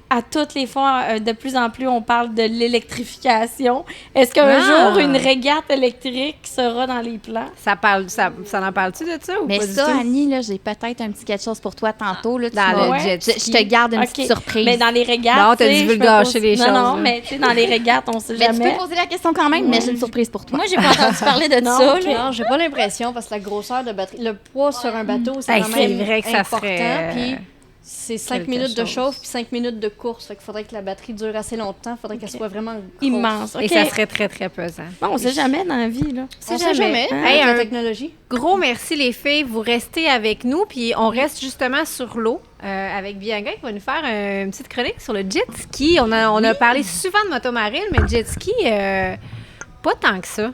à toutes les fois, de plus en plus, on parle de l'électrification. Est-ce qu'un Ah! jour, une régate électrique sera dans les plans? Ça en parle-tu de ça ou Mais pas ça, du tout? Annie, là, j'ai peut-être un petit quelque chose pour toi tantôt. Là, tu Dans m'as- le Ouais. jet je ski. te garde une Ok. petite surprise. Mais dans les régates. Non, t'as tu sais, dit je peux vulgacher pas- les choses, Non, là. mais tu sais, dans les régates, on sait Mais tu jamais. peux poser la question quand même, mais j'ai une surprise pour toi. Moi, j'ai pas entendu parler de Non, ça. ok. là. Non, j'ai pas l'impression parce que la grosseur de batterie, le poids sur un bateau, c'est Hey, quand c'est même vrai que ça important. serait, Puis c'est 5 quelque minutes de chose. chauffe puis 5 minutes de course. Fait qu'il faudrait que la batterie dure assez longtemps. Il faudrait qu'elle soit vraiment grosse. Immense. Et OK. ça serait très, très pesant. Bon, on sait jamais dans la vie, là. On sait jamais. Hein? Avec Hey, la un technologie. gros merci, les filles. Vous restez avec nous. Puis on reste justement sur l'eau avec Bianca qui va nous faire une petite chronique sur le jet ski. On a parlé souvent de motomarine, mais le jet ski, pas tant que ça.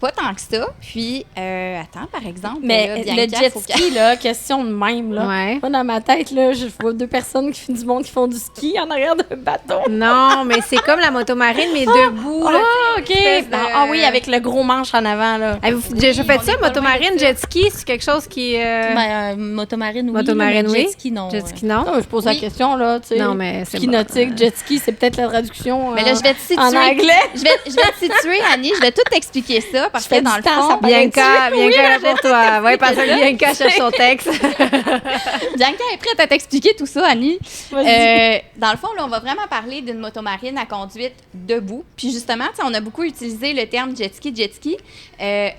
pas tant que ça. Puis, attends, par exemple. Mais là, le Bianca, jet faut ski, là, question de même, là. Ouais. Moi, dans ma tête, là, je vois 2 personnes qui font du monde qui font du ski en arrière d'un bateau. Non, mais c'est comme la motomarine, mais debout. là, Ah, OK. espèce de- Ah oui, avec le gros manche en avant, là. Avez-vous déjà fait on ça, est pas motomarine, loin de ça. jet ski? C'est quelque chose qui... Ben, motomarine, oui. Motomarine, mais oui. Jet ski, non. jet ski, non? Non, je pose la Oui. question, là, tu sais. Non, mais c'est Ski bon. nautique, jet ski, c'est peut-être la traduction Mais là, je vais te situer. en anglais. Je vais te situer, Annie. Je vais tout t'expliquer ça parce Je fais que dans du le temps, ça fond, paraît. Bianca, là pour toi. Oui, parce que Bianca cherche son texte. Bianca est prête à t'expliquer tout ça, Annie. Vas-y. Dans le fond, là, on va vraiment parler d'une motomarine à conduite debout. Puis justement, tu sais, on a beaucoup utilisé le terme jet ski, jet ski.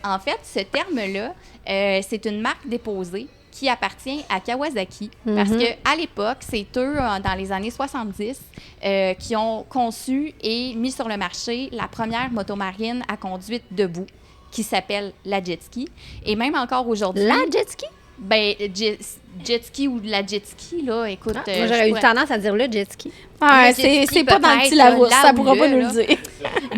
En fait, ce terme-là, c'est une marque déposée qui appartient à Kawasaki. Parce que à l'époque, c'est eux, dans les années 70, qui ont conçu et mis sur le marché la première motomarine à conduite debout, qui s'appelle la jet ski. Et même encore aujourd'hui... La jet ski? Ben, jet ski ou la jet ski, là, écoute... Moi, j'aurais eu tendance à dire le jet ski. Ah, Le jet ski, c'est pas dans le peut-être, petit Larousse, là ça ou pourra pas là, nous le dire.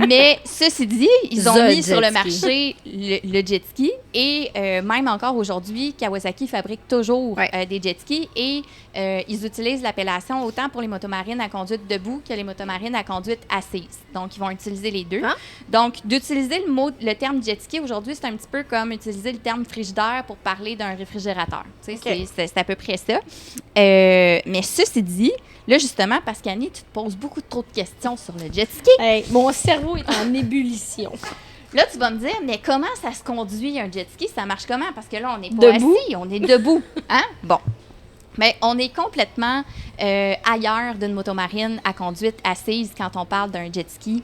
Mais ceci dit, ils ont The mis sur jet le ski. marché le jet ski et même encore aujourd'hui, Kawasaki fabrique toujours Ouais. des jet skis et ils utilisent l'appellation autant pour les motomarines à conduite debout que les motomarines à conduite assise. Donc, ils vont utiliser les deux. Ah. Donc, d'utiliser le terme jet ski aujourd'hui, c'est un petit peu comme utiliser le terme frigidaire pour parler d'un réfrigérateur. Tu sais, c'est à peu près ça. Mais ceci dit, là, justement, parce qu'Annie, tu te poses beaucoup trop de questions sur le jet ski. Hey, mon cerveau est en ébullition. Là, tu vas me dire, mais comment ça se conduit un jet ski? Ça marche comment? Parce que là, on n'est pas Debout? assis, on est debout. Hein? Bon. Mais on est complètement ailleurs d'une motomarine à conduite assise quand on parle d'un jet ski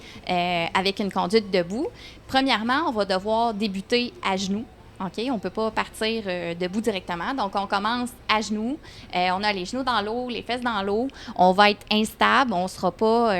avec une conduite debout. Premièrement, on va devoir débuter à genoux. OK? On ne peut pas partir debout directement. Donc, on commence à genoux. On a les genoux dans l'eau, les fesses dans l'eau. On va être instable. On sera pas...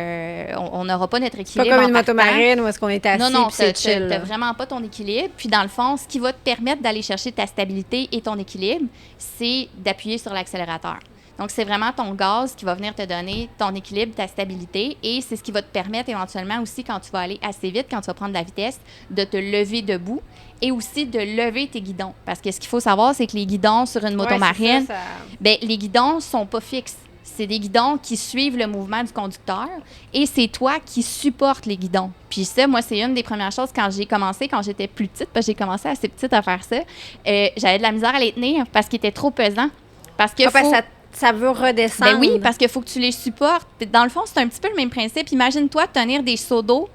on n'aura pas notre Pas équilibre comme en une partant. motomarine où est-ce qu'on est assis Non, puis c'est chill. t'as là. vraiment pas ton équilibre. Puis dans le fond, ce qui va te permettre d'aller chercher ta stabilité et ton équilibre, c'est d'appuyer sur l'accélérateur. Donc, c'est vraiment ton gaz qui va venir te donner ton équilibre, ta stabilité. Et c'est ce qui va te permettre éventuellement aussi, quand tu vas aller assez vite, quand tu vas prendre de la vitesse, de te lever debout et aussi de lever tes guidons. Parce que ce qu'il faut savoir, c'est que les guidons sur une motomarine, Ouais, c'est ça. ben, les guidons sont pas fixes. C'est des guidons qui suivent le mouvement du conducteur et c'est toi qui supportes les guidons. Puis ça, moi, c'est une des premières choses quand j'ai commencé, quand j'étais plus petite, parce que j'ai commencé assez petite à faire ça, j'avais de la misère à les tenir parce qu'ils étaient trop pesants. Parce que Ah, parce que ça veut redescendre. ben oui, parce qu'il faut que tu les supportes. Puis dans le fond, c'est un petit peu le même principe. Imagine-toi tenir des seaux d'eau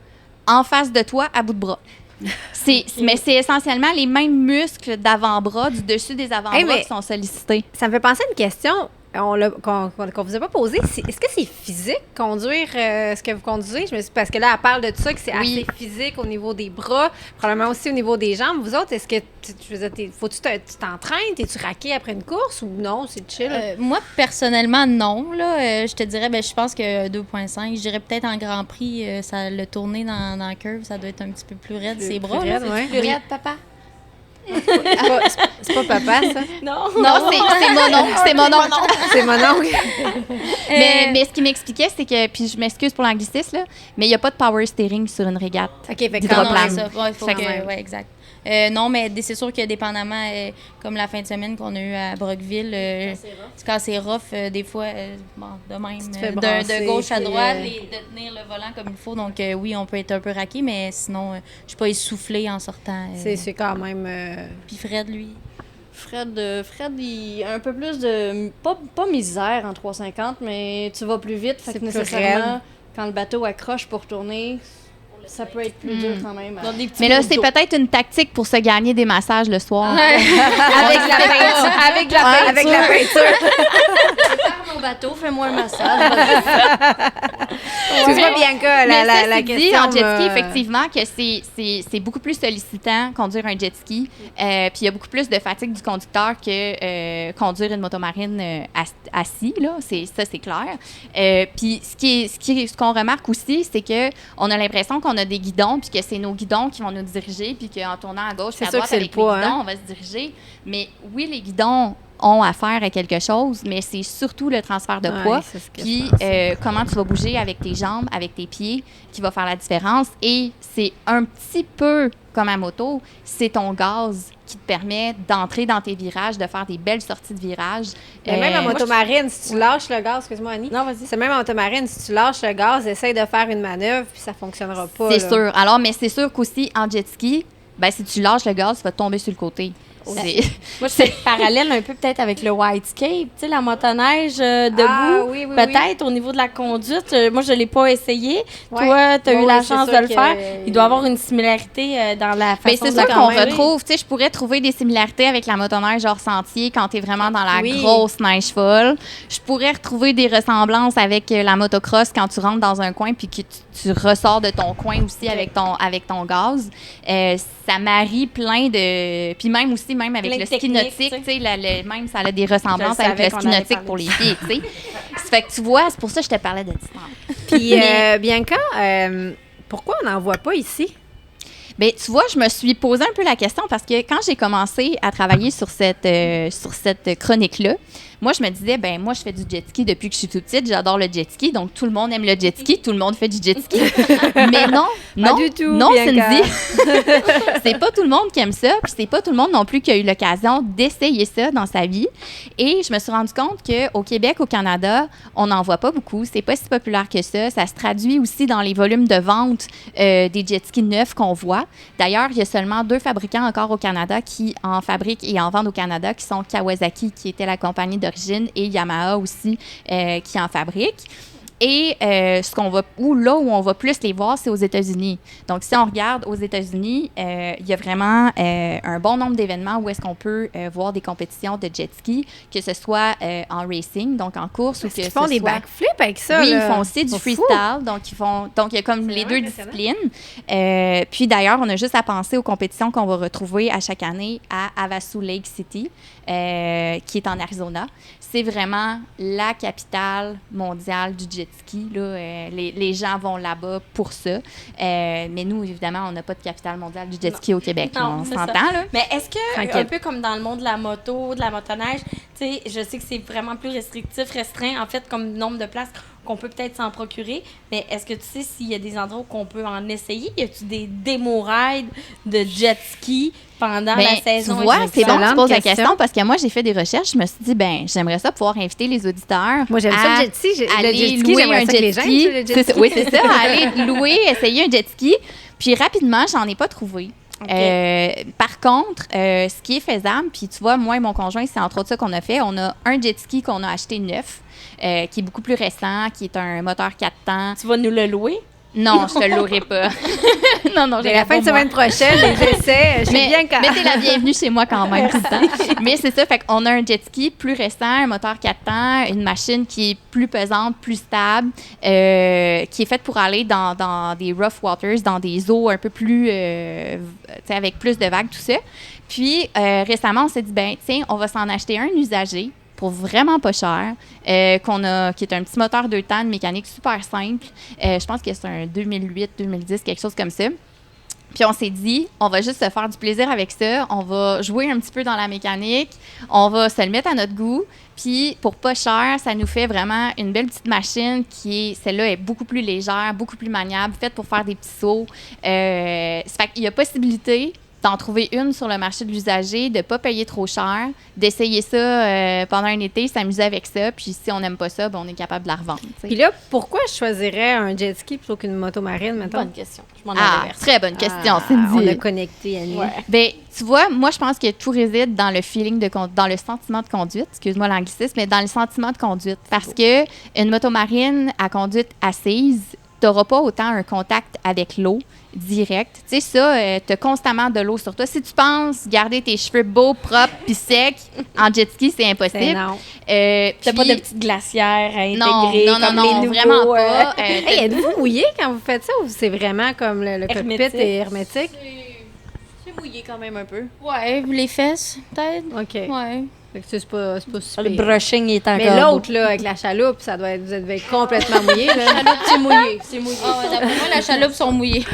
en face de toi à bout de bras. Mais c'est essentiellement les mêmes muscles d'avant-bras, du dessus des avant-bras Hey, mais- qui sont sollicités. Ça me fait penser à une question qu'on vous a pas posée. Est-ce que c'est physique, conduire ce que vous conduisez? Parce que là, elle parle de ça, que c'est Oui. assez physique au niveau des bras, probablement aussi au niveau des jambes. Vous autres, est-ce que faut-tu tu t'entraînes? T'es-tu raqué après une course ou non? C'est chill? Moi, personnellement, non. Là, je te dirais, je pense que 2.5. Je dirais peut-être en Grand Prix, ça le tourner dans la curve, ça doit être un petit peu plus raide, ses bras. Plus là. raide, ouais. Plus raide, papa? C'est pas papa, ça? Non. Non, c'est mon oncle. C'est mon oncle. C'est mon oncle. Mais ce qui m'expliquait, c'est que, puis je m'excuse pour l'anglicisme, là, mais il n'y a pas de power steering sur une régate. OK, fait que D'hydroplane. Non, c'est ça. Ouais, faut Fait que- que- ouais, exact. Non, mais c'est sûr que dépendamment, comme la fin de semaine qu'on a eu à Brockville, quand c'est rough, des fois, bon, de même, Tu te fais de brasser, gauche à puis, droite, de tenir le volant comme il faut. Donc, oui, on peut être un peu raqué, mais sinon, je suis pas essoufflée en sortant. c'est quand même... Puis Fred, lui. Fred, il a un peu plus de... Pas misère en 350, mais tu vas plus vite. Fait C'est que plus nécessairement, raide. quand le bateau accroche pour tourner, ça peut être plus dur quand même. Dans des petits Mais là, bouts c'est d'eau. peut-être une tactique pour se gagner des massages le soir. avec la peinture. Avec la peinture. Prépare mon bateau, fais-moi un massage. Excuse-moi, Bianca, Mais la ceci question... dit, en jet ski, me- effectivement, que c'est beaucoup plus sollicitant conduire un jet ski. Puis il y a beaucoup plus de fatigue du conducteur que conduire une motomarine assis, là. Ça, c'est clair. Puis ce qu'on remarque aussi, c'est que on a l'impression qu'on a des guidons, puis que c'est nos guidons qui vont nous diriger, puis qu'en tournant à gauche et C'est à sûr droite que c'est avec le poids, les guidons, hein? on va se diriger. Mais oui, les guidons ont affaire à quelque chose, mais c'est surtout le transfert de poids. c'est ce que Puis je pensais. comment tu vas bouger avec tes jambes, avec tes pieds, qui va faire la différence. Et c'est un petit peu comme à moto, c'est ton gaz qui te permet d'entrer dans tes virages, de faire des belles sorties de virages. Mais même en motomarine, si tu lâches le gaz, excuse-moi Annie, Non, vas-y. c'est même en motomarine, si tu lâches le gaz, essaye de faire une manœuvre, puis ça fonctionnera pas. C'est là. sûr. Alors, mais c'est sûr qu'aussi en jet ski, ben, si tu lâches le gaz, tu vas tomber sur le côté. C'est- Moi, je fais le parallèle un peu peut-être avec le whitescape, tu sais, la motoneige debout. Ah, oui, oui, peut-être au niveau de la conduite. Moi, je ne l'ai pas essayé. Ouais. Toi, tu as eu Ouais, la c'est chance sûr de le que- faire. Il doit y avoir une similarité dans la façon Ben, c'est de sûr la qu'on conduire. retrouve, tu sais, je pourrais trouver des similarités avec la motoneige hors sentier quand tu es vraiment dans la Oui. grosse neige folle. Je pourrais retrouver des ressemblances avec la motocross quand tu rentres dans un coin puis que tu ressors de ton coin aussi avec ton gaz. Ça marie plein de... Puis même aussi, même avec Plein de le ski techniques, nautique, tu sais. même ça a des ressemblances Je avec savais le qu'on ski allait nautique parler pour de les filles, tu sais. Ça fait que tu vois, c'est pour ça que je te parlais de distance. Puis, Bianca, pourquoi on n'en voit pas ici? Bien, tu vois, je me suis posé un peu la question parce que quand j'ai commencé à travailler sur cette chronique-là, moi, je me disais, ben moi, je fais du jet ski depuis que je suis toute petite. J'adore le jet ski. Donc, tout le monde aime le jet ski. Tout le monde fait du jet ski. Mais non, non, du tout, non, Bianca. Cindy. C'est pas tout le monde qui aime ça. Puis, c'est pas tout le monde non plus qui a eu l'occasion d'essayer ça dans sa vie. Et je me suis rendu compte qu'au Québec, au Canada, on n'en voit pas beaucoup. C'est pas si populaire que ça. Ça se traduit aussi dans les volumes de vente des jet skis neufs qu'on voit. D'ailleurs, il y a seulement 2 fabricants encore au Canada qui en fabriquent et en vendent au Canada, qui sont Kawasaki, qui était la compagnie d'origine, et Yamaha aussi, qui en fabrique. Et là où on va plus les voir, c'est aux États-Unis. Donc, si on regarde aux États-Unis, il y a vraiment un bon nombre d'événements où est-ce qu'on peut voir des compétitions de jet ski, que ce soit en racing, donc en course, ou que Ils ce font des soit... backflips avec ça. Oui, là. ils font aussi du C'est fou. freestyle. Donc, il y a comme les vraiment deux impressionnant. disciplines. Puis d'ailleurs, on a juste à penser aux compétitions qu'on va retrouver à chaque année à Havasu Lake City, qui est en Arizona. C'est vraiment la capitale mondiale du jet ski. Là. Les gens vont là-bas pour ça. Mais nous, évidemment, on n'a pas de capitale mondiale du jet ski au Québec. Non, On c'est s'entend, ça. là? Mais est-ce que, Tranquille. un peu comme dans le monde de la moto, de la motoneige, tu sais, je sais que c'est vraiment plus restreint, en fait, comme nombre de places qu'on peut peut-être s'en procurer, mais est-ce que tu sais s'il y a des endroits où qu'on peut en essayer? Y a-tu des démo rides de jet ski pendant la saison? Tu vois, c'est bon que tu Excellente poses la question. question parce que moi, j'ai fait des recherches. Je me suis dit, ben j'aimerais ça pouvoir inviter les auditeurs. Moi, j'aime ça à le jet ski. Le aller jet ski, louer j'aimerais un ça que les jet gens ski. aiment le jet C'est ski. ça, oui, c'est ça. Aller louer, essayer un jet ski. Puis rapidement, j'en ai pas trouvé. OK. Par contre, ce qui est faisable, puis tu vois, moi et mon conjoint, c'est entre autres ça qu'on a fait. On a un jet ski qu'on a acheté neuf, qui est beaucoup plus récent, qui est un moteur 4 temps. Tu vas nous le louer? Non, je te le louerai pas. non, J'ai la fin de semaine prochaine, les essais. Je suis mais, bien quand mais t'es la bienvenue chez moi quand même tout le temps. Mais c'est ça, fait qu'on a un jet ski plus récent, un moteur 4 temps, une machine qui est plus pesante, plus stable, qui est faite pour aller dans des rough waters, dans des eaux un peu plus, tu sais, avec plus de vagues, tout ça. Puis récemment, on s'est dit, ben tiens, on va s'en acheter un usagé pour vraiment pas cher, qui est un petit moteur 2 temps, une mécanique super simple. Je pense que c'est un 2008-2010, quelque chose comme ça. Puis on s'est dit, on va juste se faire du plaisir avec ça. On va jouer un petit peu dans la mécanique. On va se le mettre à notre goût. Puis pour pas cher, ça nous fait vraiment une belle petite machine celle-là est beaucoup plus légère, beaucoup plus maniable, faite pour faire des petits sauts. Ça fait qu'il y a possibilité d'en trouver une sur le marché de l'usager, de ne pas payer trop cher, d'essayer ça pendant un été, s'amuser avec ça, puis si on n'aime pas ça, ben, on est capable de la revendre. t'sais. Puis là, pourquoi je choisirais un jet ski plutôt qu'une moto marine, mettons? Bonne question. Je m'en Ah, avais versé. très bonne question, Ah, Cindy. on a connecté, Annie. Ouais. Ben, tu vois, moi, je pense que tout réside dans le feeling dans le sentiment de conduite. Excuse-moi l'anglicisme, mais dans le sentiment de conduite. Parce que une motomarine à conduite assise, tu n'auras pas autant un contact avec l'eau direct. Tu sais, ça, tu as constamment de l'eau sur toi. Si tu penses garder tes cheveux beaux, propres puis secs, en jet ski, c'est C'est impossible. non. T'as pas Puis- de petites glacières à Non, intégrer non, non, comme non, les nouveaux, vraiment pas. Hey, êtes-vous mouillé quand vous faites ça ou c'est vraiment comme le cockpit Hermétique. est hermétique? C'est mouillé quand même un peu. Ouais, les fesses, peut-être. OK. Ouais. Fait que c'est pas super. Le brushing est encore Mais beau. l'autre, là, avec la chaloupe, ça doit être, vous devez être complètement mouillé, là. C'est mouillé, c'est mouillé. Ah, d'après moi, la chaloupe sont mouillées.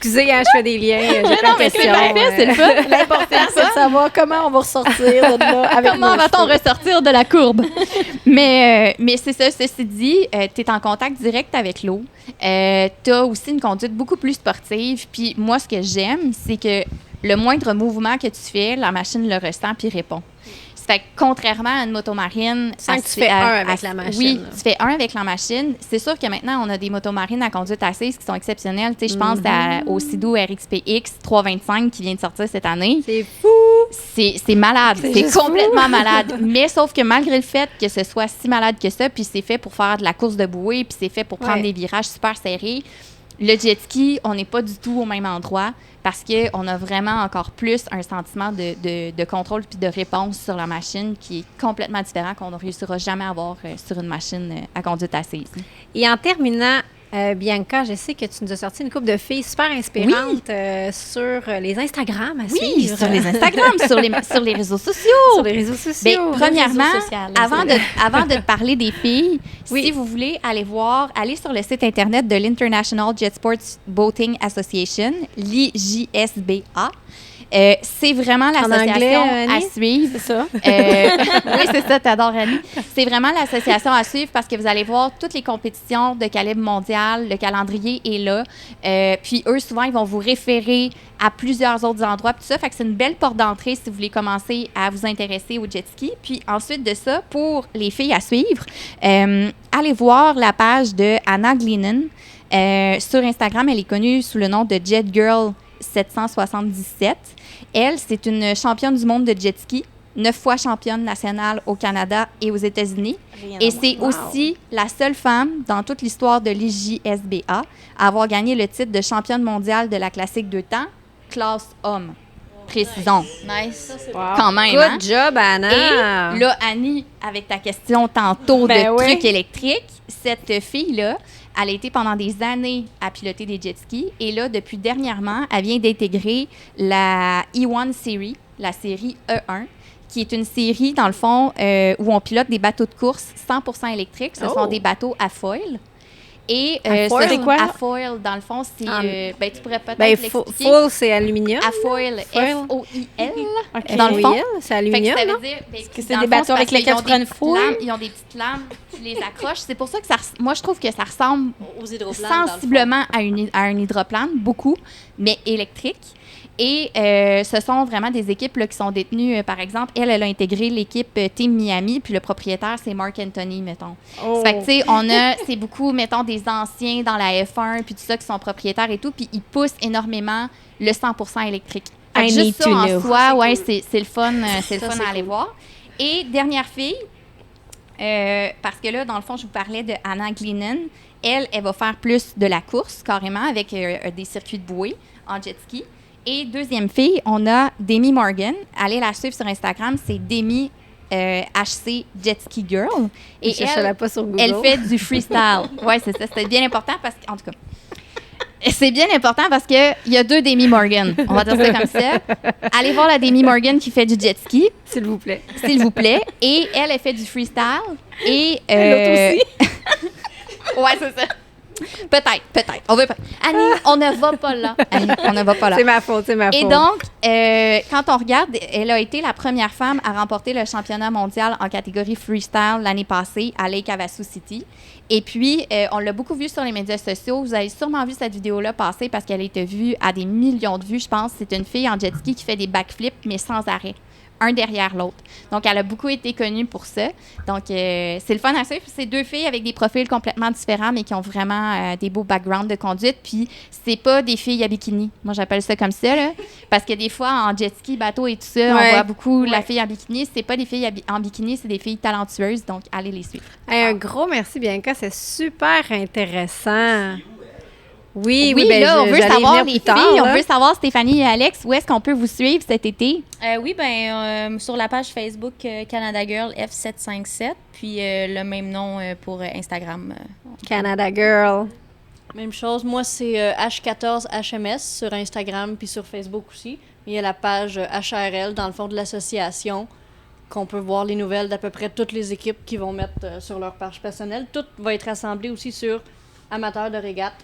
Excusez, hein, je fais des liens. J'ai plein de questions. c'est le fun. L'important, c'est de savoir comment on va ressortir de là avec Comment nos va-t-on cheveux. ressortir de la courbe? mais c'est ça, ceci dit, tu es en contact direct avec l'eau. Tu as aussi une conduite beaucoup plus sportive. Puis moi, ce que j'aime, c'est que le moindre mouvement que tu fais, la machine le ressent puis répond. Fait que contrairement à une motomarine... Tu sens que tu fais un avec la machine. Oui, là. tu fais un avec la machine. C'est sûr que maintenant, on a des motomarines à conduite assise qui sont exceptionnelles. Tu sais, je pense au Sea-Doo RXPX 325 qui vient de sortir cette année. C'est fou! C'est malade. C'est juste complètement malade. Mais sauf que malgré le fait que ce soit si malade que ça, puis c'est fait pour faire de la course de bouée, puis c'est fait pour prendre des virages super serrés, le jet ski, on n'est pas du tout au même endroit parce qu'on a vraiment encore plus un sentiment de contrôle puis de réponse sur la machine qui est complètement différent qu'on ne réussira jamais à avoir sur une machine à conduite assise. Et en terminant, Bianca, je sais que tu nous as sorti une couple de filles super inspirantes sur les Instagram à suivre. Sur les Instagram, sur les réseaux sociaux. Sur les réseaux sociaux. Bien, premièrement, réseaux sociaux, avant de te parler des filles, Oui. si vous voulez aller sur le site Internet de l'International Jet Sports Boating Association, l'IJSBA. C'est vraiment l'association anglais, à Annie? suivre. C'est ça. Oui, c'est ça, t'adores Annie. C'est vraiment l'association à suivre parce que vous allez voir toutes les compétitions de calibre mondial, le calendrier est là. Puis eux, souvent, ils vont vous référer à plusieurs autres endroits. Puis tout ça, fait que c'est une belle porte d'entrée si vous voulez commencer à vous intéresser au jet ski. Puis ensuite de ça, pour les filles à suivre, allez voir la page de Anna Glennon. Sur Instagram, elle est connue sous le nom de Jet Girl 777. Elle, c'est une championne du monde de jet ski, 9 fois championne nationale au Canada et aux États-Unis. Et c'est aussi la seule femme dans toute l'histoire de l'IJSBA à avoir gagné le titre de championne mondiale de la classique 2 temps, classe homme. Précisons. Nice. Quand même, hein? Good job, Anna! Et là, Annie, avec ta question tantôt Ben de oui. trucs électriques, cette fille-là, elle a été pendant des années à piloter des jet skis. Et là, depuis dernièrement, elle vient d'intégrer la E1 Series, la série E1, qui est une série, dans le fond, où on pilote des bateaux de course 100% électriques. Ce sont des bateaux à foil. Et foil? C'est quoi? À foil, dans le fond, c'est... ben, tu pourrais peut-être Ben, l'expliquer. full, c'est aluminium. À foil, Foil. F-O-I-L. OK. Dans le fond. C'est Fait que aluminium, ça non? veut dire ben, que c'est dans des le fond, bateaux c'est avec parce lesquels qu'ils tu prends ont une des petites fouille? lames, ils ont des petites lames, tu les accroches. C'est pour ça que moi, je trouve que ça ressemble Aux hydroplanes. sensiblement à un hydroplane, beaucoup, mais électrique. Et ce sont vraiment des équipes là, qui sont détenues. Par exemple, elle a intégré l'équipe Team Miami, puis le propriétaire, c'est Mark Anthony, mettons. Oh. Fait que, tu sais, c'est beaucoup, mettons, des anciens dans la F1, puis tout ça, qui sont propriétaires et tout, puis ils poussent énormément le 100% électrique. Fait que I juste need ça to en know. soi, ouais, c'est le fun, à aller voir. Et dernière fille, parce que là, dans le fond, je vous parlais de Anna Glennon. Elle va faire plus de la course, carrément, avec des circuits de bouée en jet ski. Et deuxième fille, on a Demi Morgan. Allez la suivre sur Instagram, c'est Demi HC Jet Ski Girl. Et Je cherchais pas sur Google. elle fait du freestyle. Oui, c'est ça. C'était bien important parce que, en tout cas, c'est bien important parce qu'il y a 2 Demi Morgan. On va dire ça comme ça. Allez voir la Demi Morgan qui fait du jet ski, S'il vous plaît. s'il vous plaît. Et elle fait du freestyle. Et L'autre aussi. ouais, c'est ça. Peut-être. Annie, on ne va pas là. Annie, on ne va pas là. C'est ma faute. Et donc, quand on regarde, elle a été la première femme à remporter le championnat mondial en catégorie freestyle l'année passée à Lake Havasu City. Et puis, on l'a beaucoup vue sur les médias sociaux. Vous avez sûrement vu cette vidéo-là passer parce qu'elle a été vue à des millions de vues, je pense. C'est une fille en jet ski qui fait des backflips, mais sans arrêt, un derrière l'autre. Donc, elle a beaucoup été connue pour ça. Donc, c'est le fun à suivre. C'est 2 filles avec des profils complètement différents, mais qui ont vraiment des beaux backgrounds de conduite. Puis, c'est pas des filles à bikini. Moi, j'appelle ça comme ça, là. Parce que des fois, en jet ski, bateau et tout ça, on voit beaucoup la fille en bikini. C'est pas des filles en bikini, c'est des filles talentueuses. Donc, allez les suivre. Hey, un gros merci, Bianca. C'est super intéressant. Oui, Ben là, on veut j'allais savoir venir les plus tard, filles. On là. veut savoir, Stéphanie et Alex, où est-ce qu'on peut vous suivre cet été? Oui, sur la page Facebook Canada Girl F757, puis le même nom pour Instagram. Canada Girl. Même chose, moi c'est H14HMS sur Instagram puis sur Facebook aussi. Il y a la page HRL dans le fond de l'association qu'on peut voir les nouvelles d'à peu près toutes les équipes qui vont mettre sur leur page personnelle. Tout va être assemblé aussi sur Amateurs de régate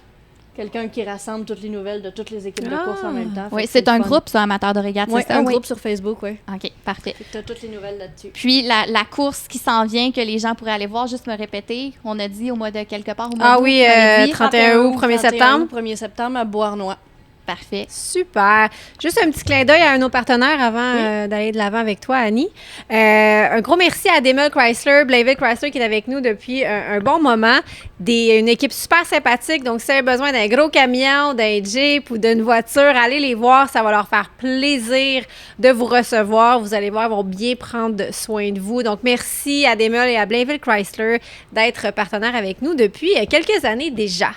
Quelqu'un qui rassemble toutes les nouvelles de toutes les équipes de course en même temps. Oui, Fait que c'est le un fun. groupe, ça, amateur de régate, Oui, c'est ça? un groupe sur Facebook, oui. OK, parfait. Fait que t'as toutes les nouvelles là-dessus. Puis la course qui s'en vient, que les gens pourraient aller voir, juste me répéter, on a dit au mois de quelque part, au mois Ah d'août, oui, vous m'avez dit? 31 août, 1er septembre. 1er septembre à Beauharnois. Parfait. Super. Juste un petit clin d'œil à un de nos partenaires avant d'aller de l'avant avec toi, Annie. Un gros merci à Demel Chrysler, Blainville Chrysler qui est avec nous depuis un bon moment. Une équipe super sympathique. Donc, si vous avez besoin d'un gros camion, d'un Jeep ou d'une voiture, allez les voir. Ça va leur faire plaisir de vous recevoir. Vous allez voir, ils vont bien prendre soin de vous. Donc, merci à Demel et à Blainville Chrysler d'être partenaires avec nous depuis quelques années déjà.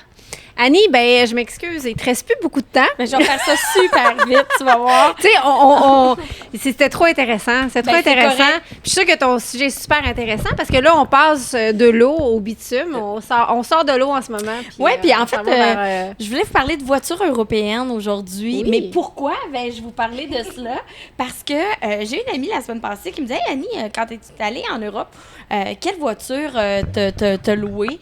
Annie, ben je m'excuse, il te reste plus beaucoup de temps. Mais je vais faire ça super vite, tu vas voir. Tu sais, c'était trop intéressant. C'est trop Ben, c'est intéressant. correct. Puis je suis sûre que ton sujet est super intéressant parce que là, on passe de l'eau au bitume. On sort de l'eau en ce moment. Oui, puis en on fait, s'en va vers, je voulais vous parler de voitures européennes aujourd'hui. Oui. Mais pourquoi vais-je vous parler de cela? Parce que j'ai une amie la semaine passée qui me disait, hey, Annie, quand tu es allée en Europe, quelle voiture t'as louée?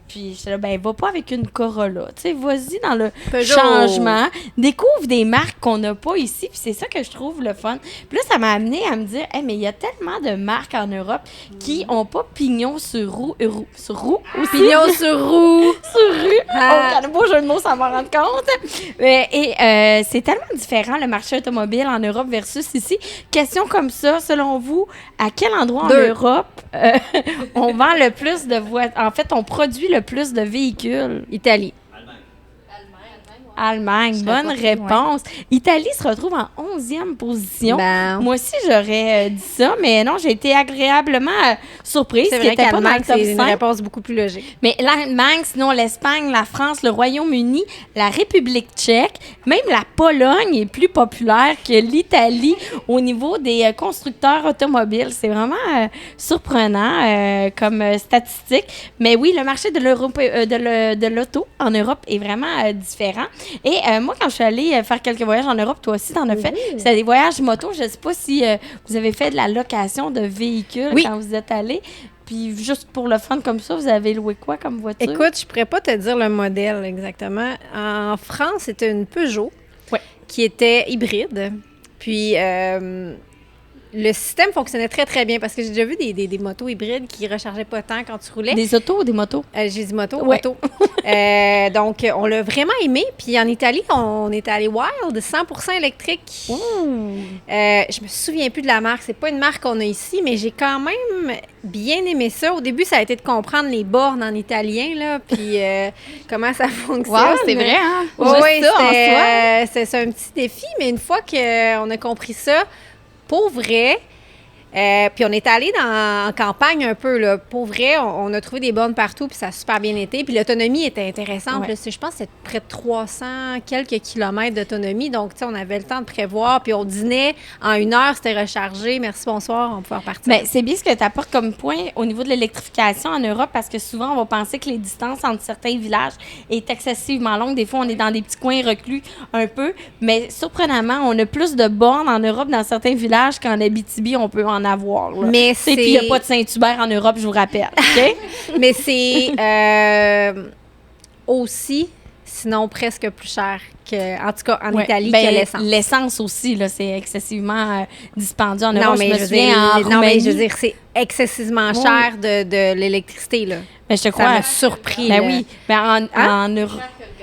Puis j'étais là, ben va pas avec une Corolla. Tu sais, vas-y dans le Peugeot. changement. Découvre des marques qu'on n'a pas ici. Puis c'est ça que je trouve le fun. Puis là, ça m'a amené à me dire, hey, mais il y a tellement de marques en Europe qui n'ont pas pignon sur roue aussi. Pignon sur roue. Sur rue. Ah. Oh, beau jeu de mots, ça m'en rend compte. C'est tellement différent le marché automobile en Europe versus ici. Question comme ça, selon vous, à quel endroit en Europe on vend le plus de voitures? En fait, on produit le plus de véhicules? Italie. Allemagne, bonne réponse. Italie se retrouve en 11e position. Ben, Moi aussi, j'aurais dit ça, mais non, j'ai été agréablement surprise. c'est qui vrai était pas dans qu'Allemagne, le top c'est une 5. réponse beaucoup plus logique. Mais l'Allemagne, sinon l'Espagne, la France, le Royaume-Uni, la République tchèque, même la Pologne est plus populaire que l'Italie au niveau des constructeurs automobiles. C'est vraiment surprenant comme statistique. Mais oui, le marché de l'auto en Europe est vraiment différent. Et moi, quand je suis allée faire quelques voyages en Europe, toi aussi, t'en as fait. C'était des voyages moto. Je ne sais pas si vous avez fait de la location de véhicules quand vous êtes allés. Puis juste pour le fun comme ça, vous avez loué quoi comme voiture? Écoute, je pourrais pas te dire le modèle exactement. En France, c'était une Peugeot qui était hybride. Puis le système fonctionnait très, très bien parce que j'ai déjà vu des motos hybrides qui ne rechargeaient pas tant quand tu roulais. Des autos ou des motos? J'ai dit moto, Ouais. auto. Donc, on l'a vraiment aimé. Puis en Italie, on est allé wild, 100% électrique. Je me souviens plus de la marque. C'est pas une marque qu'on a ici, mais j'ai quand même bien aimé ça. Au début, ça a été de comprendre les bornes en italien, là, puis comment ça fonctionne. Wow, c'est vrai, hein? Oui, Juste ça en soi. c'est un petit défi, mais une fois qu'on a compris ça, pour vrai, puis on est allé en campagne un peu, là. Pour vrai, on a trouvé des bornes partout, puis ça a super bien été. Puis l'autonomie était intéressante. Ouais. Là. Je pense que c'est près de 300 quelques kilomètres d'autonomie. Donc, tu sais, on avait le temps de prévoir. Puis on dînait en 1 heure, c'était rechargé. Merci, bonsoir, on pouvait repartir. Mais c'est bien ce que tu apportes comme point au niveau de l'électrification en Europe parce que souvent, on va penser que les distances entre certains villages est excessivement longues. Des fois, on est dans des petits coins reclus un peu. Mais surprenamment, on a plus de bornes en Europe dans certains villages qu'en Abitibi, on peut en avoir. Là. Mais Puis il n'y a pas de Saint-Hubert en Europe, je vous rappelle. OK? Mais c'est aussi, sinon presque plus cher que, en tout cas, en Ouais. Italie, Ben, que l'essence. L'essence aussi, là, c'est excessivement dispendieux en Non, Europe. mais je me je veux souviens dire, en non, mais Roumanie. je veux dire, c'est excessivement Oui. cher de l'électricité, là. Mais je te Ça crois. m'a surpris. Ben là. oui. Ben en Europe.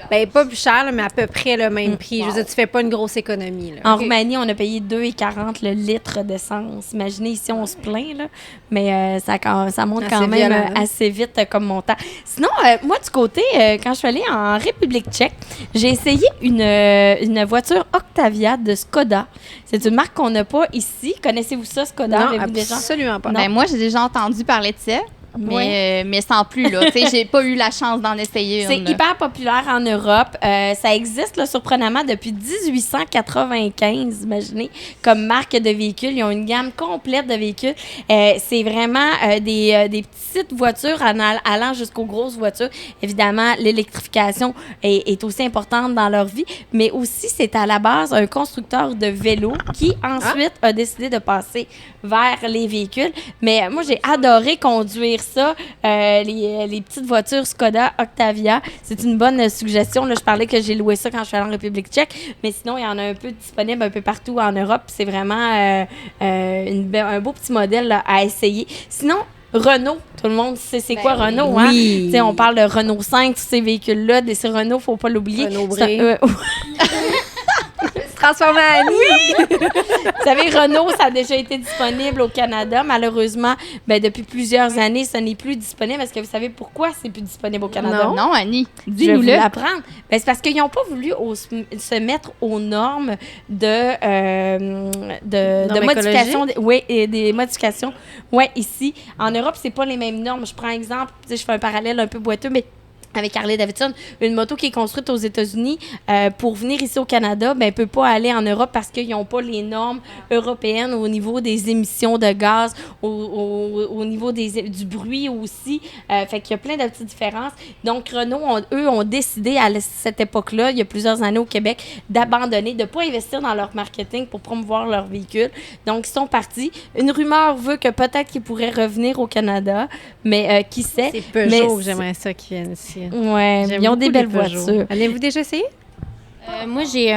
Ben, pas plus cher, là, mais à peu près le même Mm. prix. Je veux dire, tu fais pas une grosse économie, là. En OK. Roumanie, on a payé 2,40 le litre d'essence. Imaginez, ici, on se plaint, là. Mais ça monte Assez quand même violent, hein? assez vite comme montant. Sinon, moi, du côté, quand je suis allée en République tchèque, j'ai essayé une voiture Octavia de Skoda. C'est une marque qu'on n'a pas ici. Connaissez-vous ça, Skoda? Non, Avez-vous déjà? absolument pas. Non. Ben, moi, j'ai déjà entendu parler de ça, mais sans plus, là. Tu sais, j'ai pas eu la chance d'en essayer C'est une, là. hyper populaire en Europe. Ça existe là, surprenamment depuis 1895, imaginez, comme marque de véhicules. Ils ont une gamme complète de véhicules. C'est vraiment des petites voitures allant jusqu'aux grosses voitures. Évidemment, l'électrification est aussi importante dans leur vie, mais aussi c'est à la base un constructeur de vélos qui ensuite a décidé de passer vers les véhicules. Mais moi, j'ai adoré conduire finir ça, les petites voitures Skoda Octavia, c'est une bonne suggestion. Là, je parlais que j'ai loué ça quand je suis allée en République tchèque, mais sinon, il y en a un peu disponible un peu partout en Europe. C'est vraiment un beau petit modèle là, à essayer. Sinon, Renault, tout le monde sait c'est quoi Renault, hein? T'sais, on parle de Renault 5, tous ces véhicules-là, des Renault, faut pas l'oublier. Renault Bré. Transformé en Annie. Vous savez, Renault, ça a déjà été disponible au Canada. Malheureusement, depuis plusieurs années, ça n'est plus disponible. Est-ce que vous savez pourquoi c'est plus disponible au Canada? Non, Annie, Je vais dis-nous-le. vous l'apprendre. C'est parce qu'ils n'ont pas voulu se mettre aux normes de modification. Oui, et des modifications. Oui, ici. En Europe, c'est pas les mêmes normes. Je prends un exemple, je fais un parallèle un peu boiteux, mais avec Harley-Davidson, une moto qui est construite aux États-Unis, pour venir ici au Canada, ne peut pas aller en Europe parce qu'ils n'ont pas les normes européennes au niveau des émissions de gaz, au niveau du bruit aussi. Fait qu'il y a plein de petites différences. Donc, Renault, eux, ont décidé à cette époque-là, il y a plusieurs années au Québec, d'abandonner, de ne pas investir dans leur marketing pour promouvoir leur véhicule. Donc, ils sont partis. Une rumeur veut que peut-être qu'ils pourraient revenir au Canada, mais qui sait? C'est Peugeot que j'aimerais ça qu'ils viennent ici. Ouais, J'aime ils ont des beaucoup belles les Peugeot. voitures. Avez-vous déjà essayé? Moi, j'ai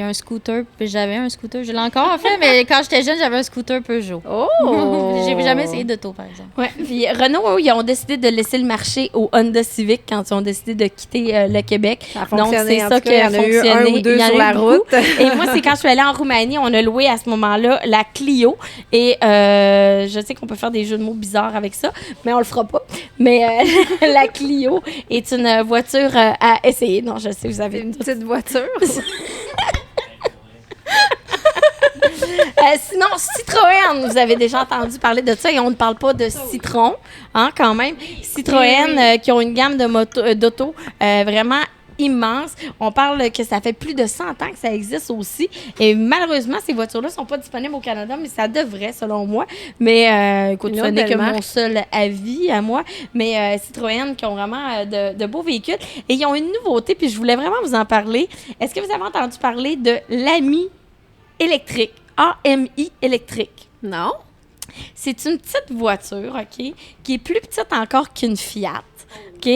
un scooter. J'avais un scooter. Je l'ai encore, en fait, mais quand j'étais jeune, j'avais un scooter Peugeot. Oh! J'ai jamais essayé d'auto, par exemple. Ouais, puis Renault, eux, ils ont décidé de laisser le marché au Honda Civic quand ils ont décidé de quitter le Québec. Ça a Donc, fonctionné. c'est En ça tout qui cas, a il y en a eu fonctionné. un ou deux Il y en a sur eu la beaucoup. route. Et moi, c'est quand je suis allée en Roumanie, on a loué à ce moment-là la Clio. Et je sais qu'on peut faire des jeux de mots bizarres avec ça, mais on le fera pas. Mais la Clio est une voiture à essayer. Non, je sais, vous avez Une petite voiture. Sinon, Citroën, vous avez déjà entendu parler de ça et on ne parle pas de citron, hein, quand même. Citroën, qui ont une gamme d'auto vraiment immense. On parle que ça fait plus de 100 ans que ça existe aussi. Et malheureusement, ces voitures-là ne sont pas disponibles au Canada, mais ça devrait, selon moi. Mais écoute, Une ce autre n'est que belle mon marque. seul avis à moi. Mais Citroën, qui ont vraiment de beaux véhicules. Et ils ont une nouveauté, puis je voulais vraiment vous en parler. Est-ce que vous avez entendu parler de l'AMI électrique? AMI électrique. Non? C'est une petite voiture, OK, qui est plus petite encore qu'une Fiat, OK?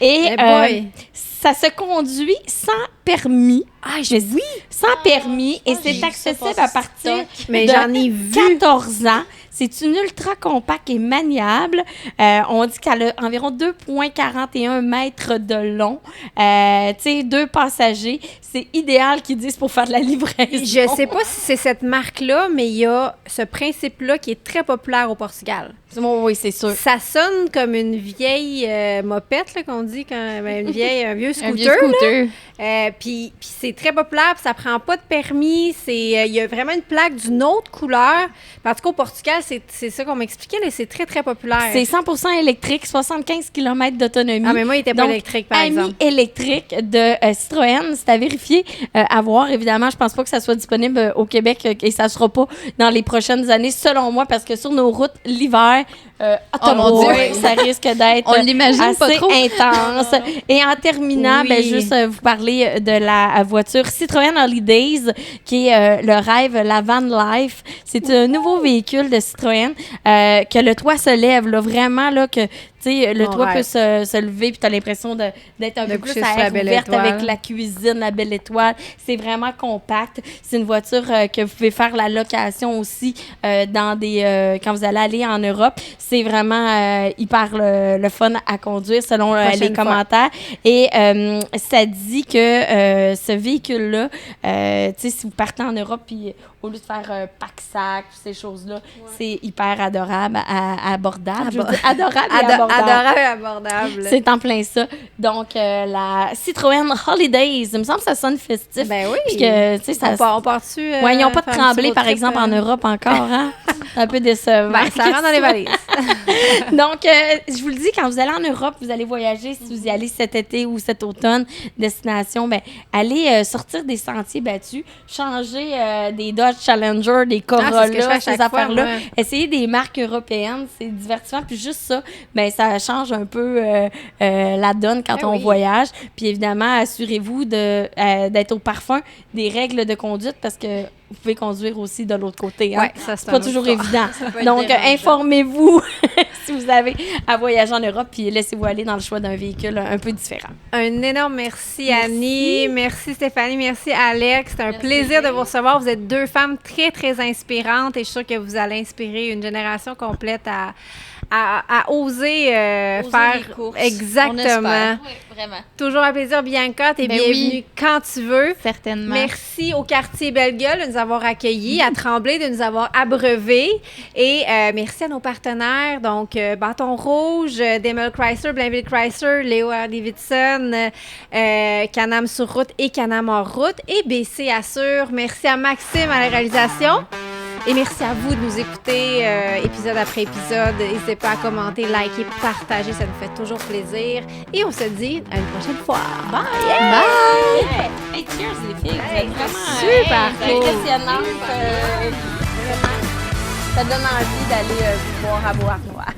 Et boy. ça se conduit sans permis. Ah, Oui, sans permis. Et c'est accessible à partir Mais de j'en ai vu. 14 ans. C'est une ultra compacte et maniable. On dit qu'elle a environ 2,41 mètres de long. Tu sais, 2 passagers. C'est idéal qu'ils disent pour faire de la livraison. Je sais pas si c'est cette marque-là, mais il y a ce principe-là qui est très populaire au Portugal. Oui, c'est sûr. Ça sonne comme une vieille mopette, là, qu'on dit, un vieux scooter. Un vieux scooter. Puis c'est très populaire, puis ça prend pas de permis. Il y a vraiment une plaque d'une autre couleur. Puis en tout cas, au Portugal, c'est ça qu'on m'expliquait, là, c'est très, très populaire. C'est 100% électrique, 75 km d'autonomie. Ah, mais moi, il était pas Donc, électrique, par AMI exemple. électrique de Citroën, c'est à vérifier, à voir. Évidemment, je pense pas que ça soit disponible au Québec et ça sera pas dans les prochaines années, selon moi, parce que sur nos routes, l'hiver, mon Dieu. ça risque d'être On l'imagine assez pas trop. intense. Et en terminant, Oui. juste vous parler de la voiture Citroën Holidays, qui est le rêve, la van life. C'est un nouveau véhicule de Citroën que le toit se lève, là, vraiment, là, que tu sais, le Mon toit rêve. peut se lever, puis tu as l'impression d'être un De peu plus coucher sur à la air belle ouverte étoile. avec la cuisine, la belle étoile. C'est vraiment compact. C'est une voiture que vous pouvez faire la location aussi dans quand vous allez aller en Europe. C'est vraiment hyper le fun à conduire selon les Prochaine fois. commentaires. Et ça dit que ce véhicule-là, tu sais, si vous partez en Europe, puis au lieu de faire pack-sac, ces choses-là, c'est hyper adorable, abordable. Je veux dire, adorable et abordable. Adorable et abordable. C'est en plein ça. Donc, la Citroën Holidays, il me semble que ça sonne festif. Ben oui. Puis que, tu sais, ça... On part-tu? Ouais, ils n'ont pas de faire un petit tremblé, road par trip, exemple, en Europe encore, hein? Un peu décevant. Ben, ça rentre dans les valises. Donc, je vous le dis, quand vous allez en Europe, vous allez voyager, si vous y allez cet été ou cet automne, destination, ben, allez sortir des sentiers battus, changer des Dodge Challenger, des Corolla, c'est ce que je fais à ces chaque fois, affaires-là. moi. Essayez des marques européennes, c'est divertissant. Puis juste ça, ben, ça change un peu la donne quand Ben on oui. voyage. Puis évidemment, assurez-vous d'être au parfum des règles de conduite parce que vous pouvez conduire aussi de l'autre côté. Hein? Ouais, ça, C'est pas une toujours autre histoire. évident. peut être Donc, dérangeant. informez-vous si vous avez à voyager en Europe, puis laissez-vous aller dans le choix d'un véhicule un peu différent. Un énorme merci, Annie. Merci, Stéphanie. Merci, Alex. C'est un plaisir de vous recevoir. Vous êtes deux femmes très, très inspirantes et je suis sûre que vous allez inspirer une génération complète à oser faire les courses. Exactement. Oui, vraiment. Toujours un plaisir, Bianca. T'es Ben bienvenue oui. quand tu veux. Certainement. Merci au quartier Belle-Gueule de nous avoir accueillis, à Tremblay de nous avoir abreuvés et merci à nos partenaires, donc Bâton Rouge, Daimler Chrysler, Blainville Chrysler, Léo Davidson, Canam sur route et Canam hors route et BC Assure. Merci à Maxime à la réalisation. Et merci à vous de nous écouter épisode après épisode. N'hésitez pas à commenter, liker, partager, ça nous fait toujours plaisir. Et on se dit à une prochaine fois. Bye! Yeah. Hey, cheers les filles, vous êtes vraiment super cool. impressionnantes. Vraiment, ça donne envie d'aller boire à boire noir.